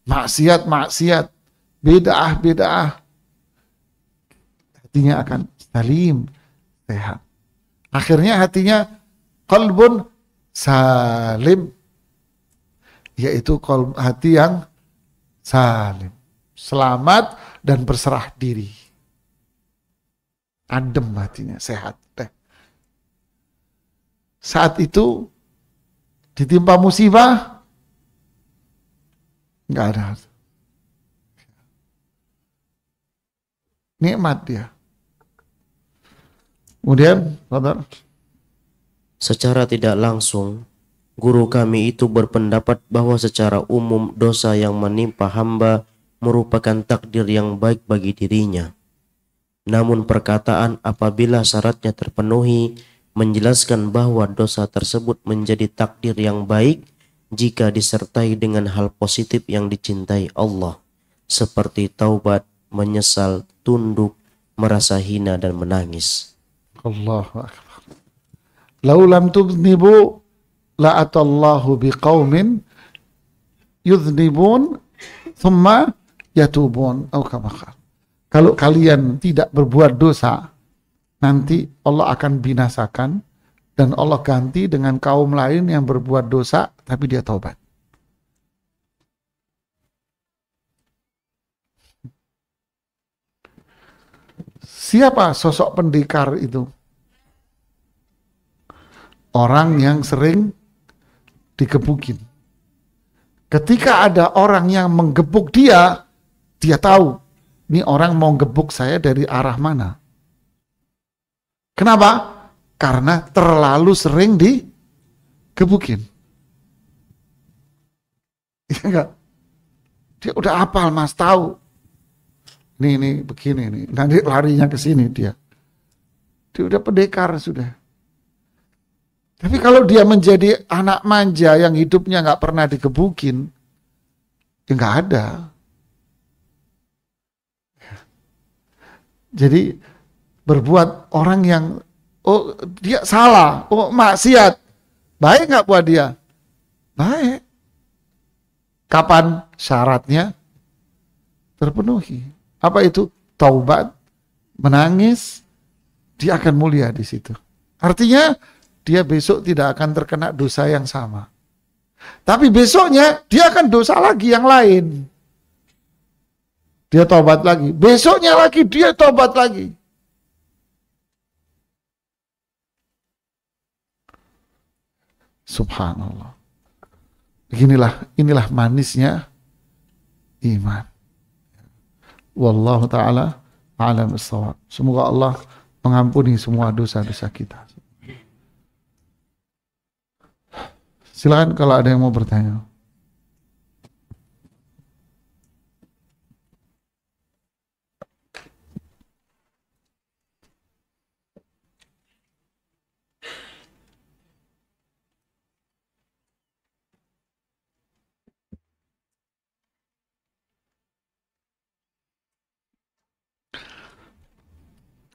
maksiat, bid'ah. Hatinya akan salim, sehat. Akhirnya hatinya qalbun salim, yaitu hati yang salim, selamat dan berserah diri. Adem hatinya, sehat. Saat itu ditimpa musibah, nggak ada. Nikmat dia. Kemudian, secara tidak langsung, guru kami itu berpendapat bahwa secara umum dosa yang menimpa hamba merupakan takdir yang baik bagi dirinya. Namun perkataan apabila syaratnya terpenuhi menjelaskan bahwa dosa tersebut menjadi takdir yang baik jika disertai dengan hal positif yang dicintai Allah, seperti taubat, menyesal, tunduk, merasa hina dan menangis. Allahu akbar. Lau lam tudnibu la'atallahu biqaumin yudhnibun thumma yatubun. Kalau kalian tidak berbuat dosa, nanti Allah akan binasakan dan Allah ganti dengan kaum lain yang berbuat dosa tapi dia taubat. Siapa sosok pendekar itu? Orang yang sering digebukin. Ketika ada orang yang menggebuk dia, dia tahu ini orang mau gebuk saya dari arah mana. Kenapa? Karena terlalu sering digebukin. Iya enggak? Dia udah hafal, Mas, tahu. Ini begini nih. Nanti larinya ke sini dia. Dia udah pendekar sudah. Tapi kalau dia menjadi anak manja yang hidupnya nggak pernah digebukin, ya nggak ada. Jadi berbuat orang yang dia salah, maksiat, baik nggak buat dia? Baik. Kapan syaratnya terpenuhi? Apa itu? Taubat, menangis, dia akan mulia di situ. Artinya dia besok tidak akan terkena dosa yang sama. Tapi besoknya dia akan dosa lagi yang lain. Dia taubat lagi. Besoknya lagi dia taubat lagi. Subhanallah. Inilah manisnya iman. Wallahu ta'ala a'lam bissawab. Semoga Allah mengampuni semua dosa-dosa kita. Silakan kalau ada yang mau bertanya.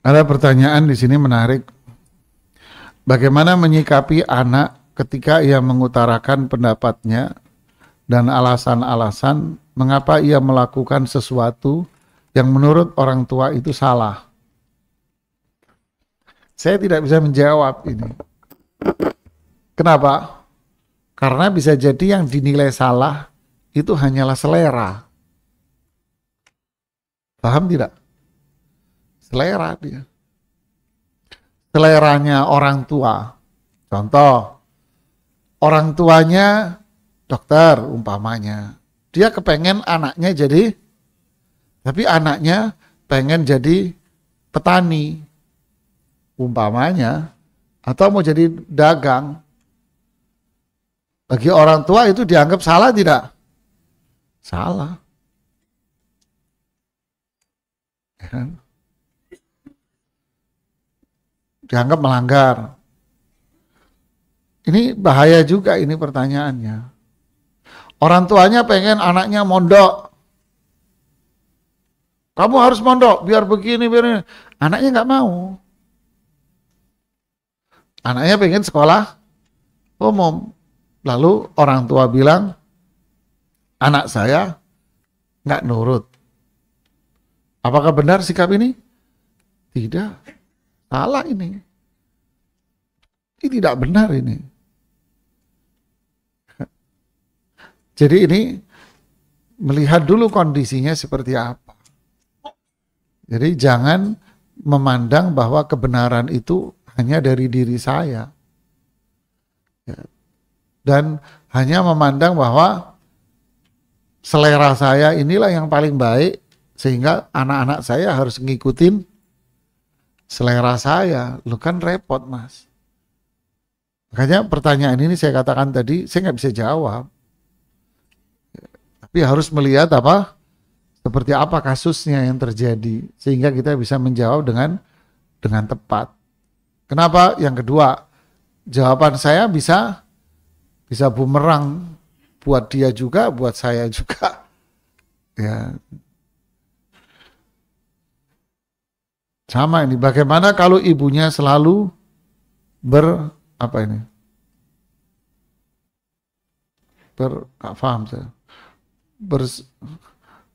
Ada pertanyaan di sini menarik. Bagaimana menyikapi anak ketika ia mengutarakan pendapatnya dan alasan-alasan mengapa ia melakukan sesuatu yang menurut orang tua itu salah? Saya tidak bisa menjawab ini. Kenapa? Karena bisa jadi yang dinilai salah itu hanyalah selera. Paham tidak? Selera dia. Seleranya orang tua. Contoh, orang tuanya dokter umpamanya. Dia kepengen anaknya jadi, tapi anaknya pengen jadi petani umpamanya, atau mau jadi dagang. Bagi orang tua itu dianggap salah tidak? Salah. Ya kan? Dianggap melanggar. Ini bahaya juga ini pertanyaannya. Orang tuanya pengen anaknya mondok. Kamu harus mondok, biar begini, biar ini. Anaknya nggak mau. Anaknya pengen sekolah umum. Lalu orang tua bilang, anak saya nggak nurut. Apakah benar sikap ini? Tidak. Salah ini. Ini tidak benar ini. Jadi ini melihat dulu kondisinya seperti apa. Jadi jangan memandang bahwa kebenaran itu hanya dari diri saya. Dan hanya memandang bahwa selera saya inilah yang paling baik, sehingga anak-anak saya harus ngikutin selera saya. Lu kan repot, Mas. Makanya pertanyaan ini saya katakan tadi, saya nggak bisa jawab. Tapi harus melihat seperti apa kasusnya yang terjadi, sehingga kita bisa menjawab dengan tepat. Kenapa? Yang kedua, jawaban saya bisa bumerang buat dia juga, buat saya juga. Ya. Sama ini, bagaimana kalau ibunya selalu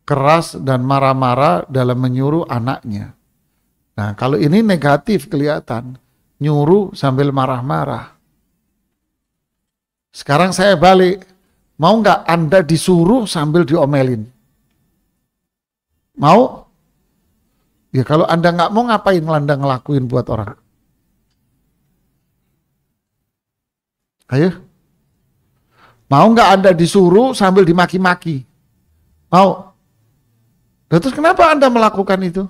keras dan marah-marah dalam menyuruh anaknya. Nah, kalau ini negatif kelihatan, nyuruh sambil marah-marah. Sekarang saya balik, mau nggak Anda disuruh sambil diomelin? Mau? Ya kalau Anda nggak mau, ngapain Anda ngelakuin buat orang? Ayo. Mau nggak Anda disuruh sambil dimaki-maki? Mau? Terus kenapa Anda melakukan itu?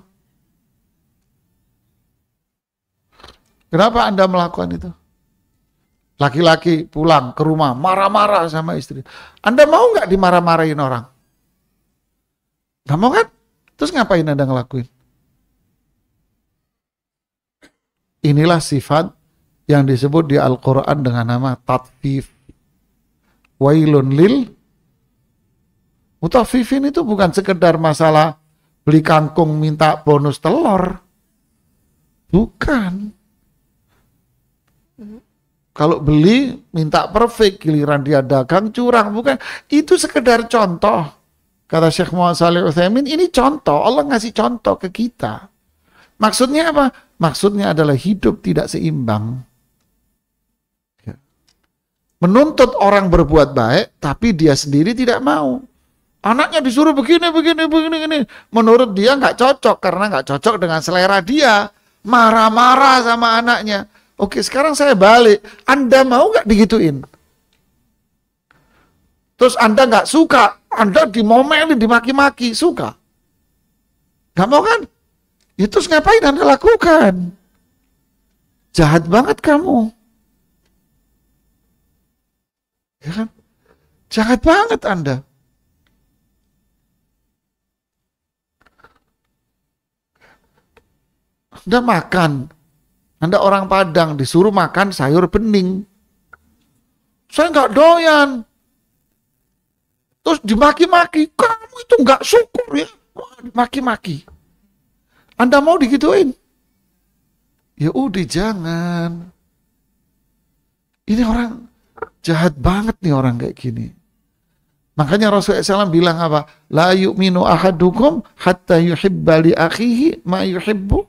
Kenapa Anda melakukan itu? Laki-laki pulang ke rumah marah-marah sama istri. Anda mau nggak dimarah-marahin orang? Nggak mau kan? Terus ngapain Anda ngelakuin? Inilah sifat yang disebut di Al-Quran dengan nama tatfif. Wailun lil mutaffifin. Itu bukan sekedar masalah beli kangkung minta bonus telur. Bukan. Kalau beli minta perfect, giliran dia dagang curang. Bukan. Itu sekedar contoh. Kata Syekh Muhammad Shalih Utsaimin, ini contoh. Allah ngasih contoh ke kita. Maksudnya apa? Maksudnya adalah hidup tidak seimbang. Menuntut orang berbuat baik, tapi dia sendiri tidak mau. Anaknya disuruh begini. Menurut dia nggak cocok, karena nggak cocok dengan selera dia. Marah-marah sama anaknya. Oke, sekarang saya balik. Anda mau nggak digituin? Terus Anda nggak suka, Anda dimomelin, dimaki-maki, suka? Nggak mau kan? Itu ngapain Anda lakukan? Jahat banget kamu. Ya kan? Jahat banget Anda. Anda makan. Anda orang Padang disuruh makan sayur bening. Saya nggak doyan. Terus dimaki-maki. Kamu itu nggak syukur ya. Wah, dimaki-maki. Anda mau digituin? Ya udah jangan. Ini orang jahat banget nih orang kayak gini. Makanya Rasulullah SAW bilang apa? La yu'minu ahadukum hatta yuhibba li akhihi ma yuhibbu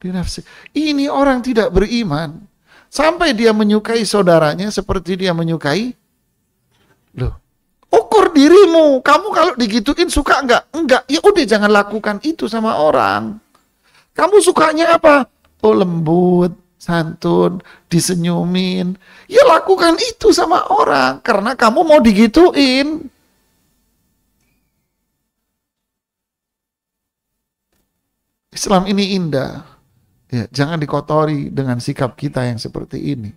li nafsi. Ini orang tidak beriman sampai dia menyukai saudaranya seperti dia menyukai. Loh, ukur dirimu. Kamu kalau digituin suka enggak? Enggak. Ya udah, jangan lakukan itu sama orang. Kamu sukanya apa? Oh, lembut, santun, disenyumin. Ya lakukan itu sama orang karena kamu mau digituin. Islam ini indah. Ya, jangan dikotori dengan sikap kita yang seperti ini.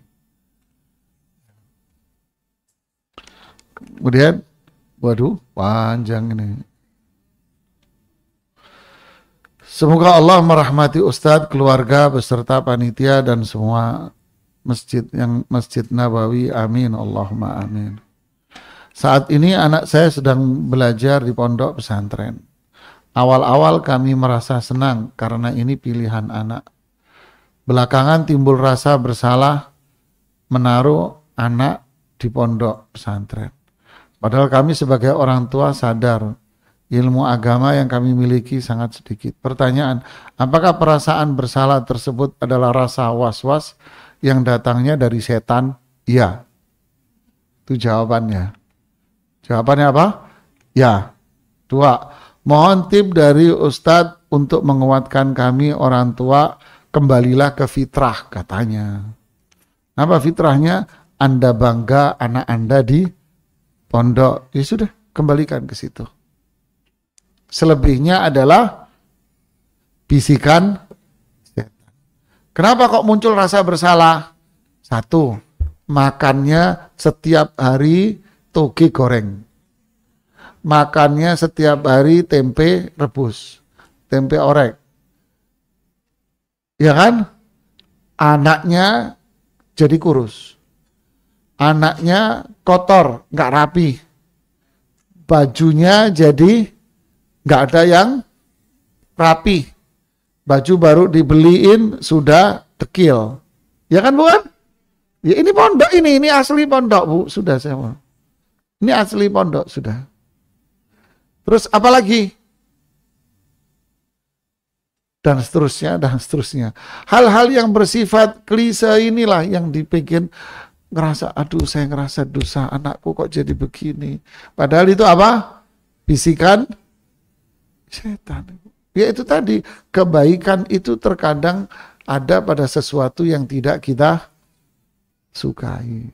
Kemudian, waduh, panjang ini. Semoga Allah merahmati Ustadz, keluarga, beserta panitia dan semua Masjid Nabawi. Amin. Allahumma amin. Saat ini anak saya sedang belajar di pondok pesantren. Awal-awal kami merasa senang karena ini pilihan anak. Belakangan timbul rasa bersalah menaruh anak di pondok pesantren. Padahal kami sebagai orang tua sadar ilmu agama yang kami miliki sangat sedikit. Pertanyaan, apakah perasaan bersalah tersebut adalah rasa was-was yang datangnya dari setan? Iya. Itu jawabannya. Jawabannya apa? Ya. 2. Mohon tip dari Ustadz untuk menguatkan kami orang tua, kembalilah ke fitrah katanya. Apa fitrahnya? Anda bangga anak Anda di pondok. Ya sudah, kembalikan ke situ. Selebihnya adalah bisikan setan. Kenapa kok muncul rasa bersalah? 1. Makannya setiap hari toge goreng. Makannya setiap hari tempe rebus, tempe orek. Ya kan? Anaknya jadi kurus. Anaknya kotor, nggak rapi. Bajunya jadi nggak ada yang rapi. Baju baru dibeliin sudah dekil. Ya kan, bukan? Ya ini pondok ini asli pondok, Bu. Sudah saya mau. Ini asli pondok sudah. Terus apa lagi? Dan seterusnya, dan seterusnya. Hal-hal yang bersifat klise inilah yang dibikin ngerasa, aduh saya ngerasa dosa, anakku kok jadi begini. Padahal itu apa? Bisikan setan. Ya itu tadi, kebaikan itu terkadang ada pada sesuatu yang tidak kita sukai.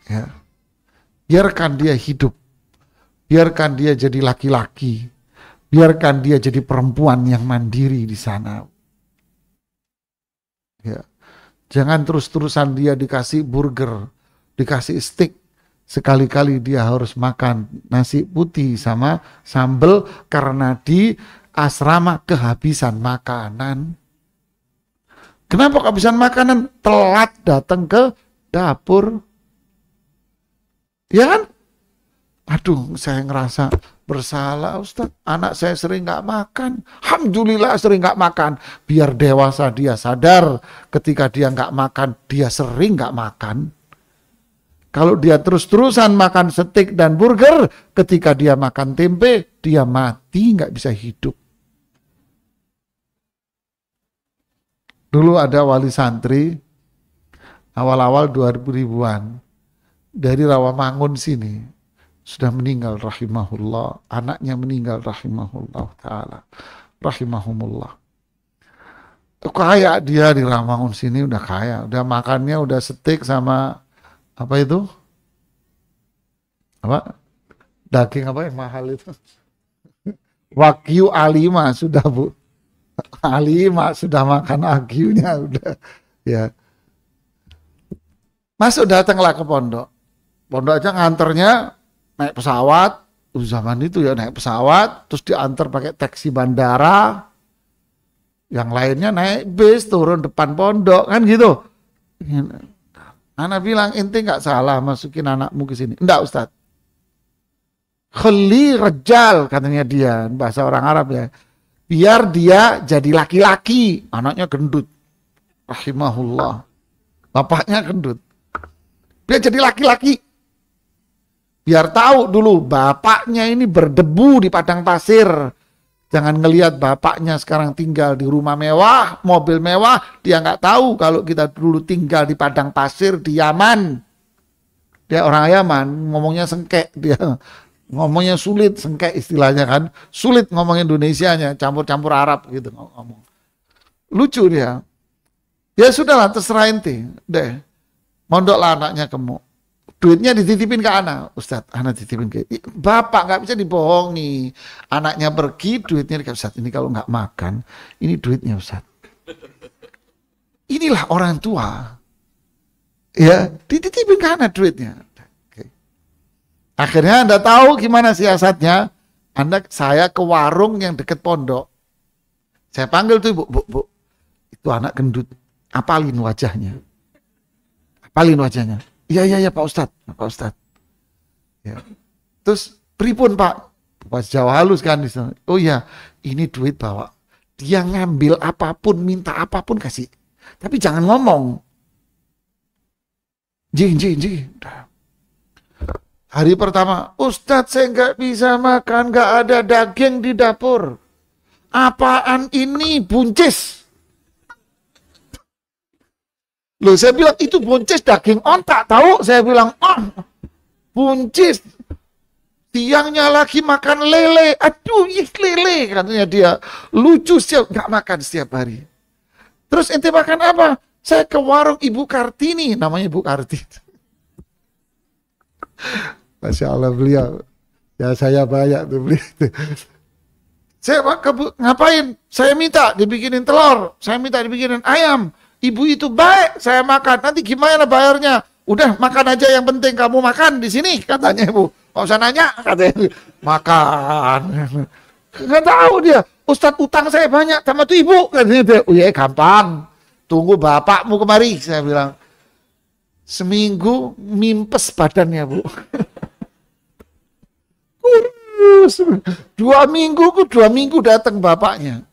Ya. Biarkan dia hidup. Biarkan dia jadi laki-laki. Biarkan dia jadi perempuan yang mandiri di sana. Ya. Jangan terus-terusan dia dikasih burger, dikasih steak. Sekali-kali dia harus makan nasi putih sama sambal karena di asrama kehabisan makanan. Kenapa kehabisan makanan? Telat datang ke dapur. Ya kan? Aduh, saya ngerasa bersalah, Ustaz. Anak saya sering nggak makan. Alhamdulillah sering nggak makan. Biar dewasa dia sadar ketika dia nggak makan, dia sering nggak makan. Kalau dia terus-terusan makan steak dan burger, ketika dia makan tempe, dia mati, nggak bisa hidup. Dulu ada wali santri, awal-awal 2000-an, dari Rawamangun sini. Sudah meninggal rahimahullah, anaknya meninggal rahimahullah ta'ala, rahimahumullah. Kaya dia di Rawamangun sini, udah kaya, udah makannya udah steak sama apa itu? Apa? Daging apa yang mahal itu? Wagyu A5 sudah, Bu. A5 sudah makan wagyunya udah. Ya. Masuk datanglah ke pondok. Pondok aja nganternya naik pesawat, zaman itu ya naik pesawat, terus diantar pakai taksi bandara, yang lainnya naik bis turun depan pondok kan gitu. Anak bilang, ente nggak salah masukin anakmu ke sini. Enggak, Ustaz. Khali rajal katanya dia, bahasa orang Arab ya. Biar dia jadi laki-laki, anaknya gendut. Rahimahullah. Bapaknya gendut. Biar jadi laki-laki. Biar tahu dulu bapaknya ini berdebu di padang pasir. Jangan ngelihat bapaknya sekarang tinggal di rumah mewah, mobil mewah, dia nggak tahu kalau kita dulu tinggal di padang pasir di Yaman. Dia orang Yaman, ngomongnya sengkek, dia ngomongnya sulit, sengkek istilahnya kan, sulit ngomong Indonesianya, campur-campur Arab gitu ngomong. Lucu dia. Ya sudahlah, terserah ente, deh, mondoklah anaknya kamu. Duitnya dititipin ke anak, Ustadz, anak titipin ke bapak, nggak bisa dibohongi. Anaknya pergi, duitnya ke Ustadz. Ini kalau nggak makan, ini duitnya Ustadz. Inilah orang tua, ya dititipin ke anak duitnya. Oke. Akhirnya Anda tahu gimana siasatnya. Saya ke warung yang dekat pondok. Saya panggil tuh bu, itu anak gendut, apalin wajahnya, apalin wajahnya. Iya Pak Ustadz. Ya. Terus pripun Pak? Pas Jawa halus kan di sana. Oh iya, ini duit bawa. Dia ngambil apapun, minta apapun kasih. Tapi jangan ngomong. Ji. Hari pertama, Ustadz saya nggak bisa makan, nggak ada daging di dapur. Apaan ini, buncis? Loh, saya bilang itu buncis daging ontak, tahu? Saya bilang, buncis. Siangnya lagi makan lele. Aduh, lele katanya dia. Lucu nggak makan setiap hari. Terus ente makan apa? Saya ke warung Ibu Kartini, namanya Ibu Kartini. Masya Allah beliau. Ya saya banyak tuh beli. Saya ngapain? Saya minta dibikinin telur. Saya minta dibikinin ayam. Ibu itu baik, saya makan. Nanti gimana bayarnya? Udah makan aja, yang penting kamu makan di sini, katanya ibu. Nggak usah nanya, katanya. Makan. Nggak tahu dia. Ustadz utang saya banyak sama tuh ibu, katanya dia. Oh ya gampang. Tunggu bapakmu kemari, saya bilang. Seminggu mimpes badannya bu. Kurus. 2 minggu datang bapaknya.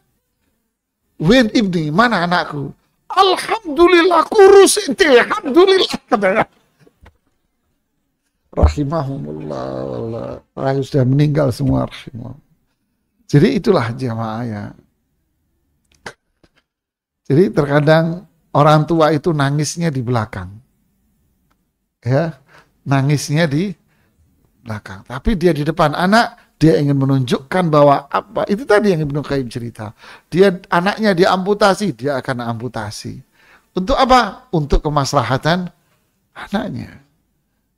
Win Ibni, mana anakku? Alhamdulillah kurus ente, alhamdulillah katanya. Rahimahumullah, Allah sudah meninggal semua rahimahum. Jadi itulah jamaah ya. Jadi terkadang orang tua itu nangisnya di belakang. Ya, nangisnya di belakang. Tapi dia di depan anak, dia ingin menunjukkan bahwa apa itu tadi yang Ibnu Qayyim cerita. Dia anaknya diamputasi, dia akan amputasi. Untuk apa? Untuk kemaslahatan anaknya.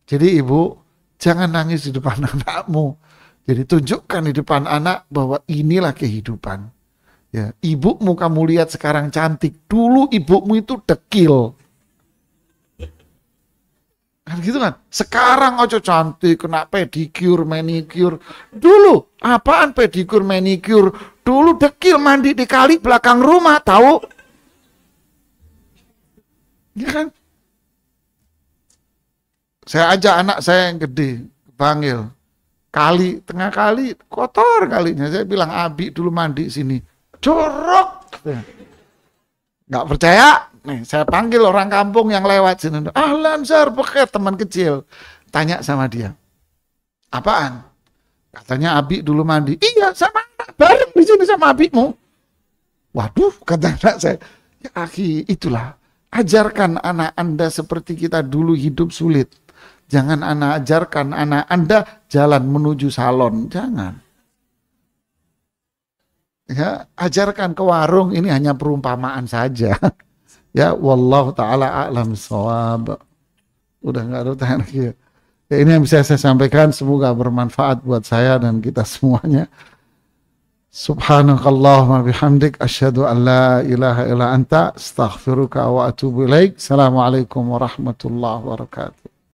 Jadi ibu jangan nangis di depan anakmu. Jadi tunjukkan di depan anak bahwa inilah kehidupan. Ya, ibumu kamu lihat sekarang cantik. Dulu ibumu itu dekil. Kan gitu kan. Sekarang ojo cantik, kena pedicure, manicure. Dulu apaan pedicure, manicure? Dulu dekil mandi di kali belakang rumah, tahu? Ya kan? Saya ajak anak saya yang gede, panggil. Kali, tengah kali, kotor kalinya. Saya bilang, Abi dulu mandi sini. Jorok. Nggak percaya? Nih, saya panggil orang kampung yang lewat sini. Ahlan Sar, beket teman kecil. Tanya sama dia. Apaan? Katanya Abi dulu mandi. Iya, sama anak. Bareng di sini sama abimu. Waduh, kata anak saya. Ya akhi, itulah. Ajarkan anak Anda seperti kita dulu hidup sulit. Jangan ajarkan anak Anda jalan menuju salon. Jangan. Ya, ajarkan ke warung, ini hanya perumpamaan saja. Ya, wallahu ta'ala a'lam shawab. Udah nggak ada tanya lagi. Ya, ini yang bisa saya sampaikan. Semoga bermanfaat buat saya dan kita semuanya. Subhanakallahumma bihamdik. Asyhadu an la ilaha illa anta. Astaghfiruka wa atubu ilaik. Assalamualaikum warahmatullahi wabarakatuh.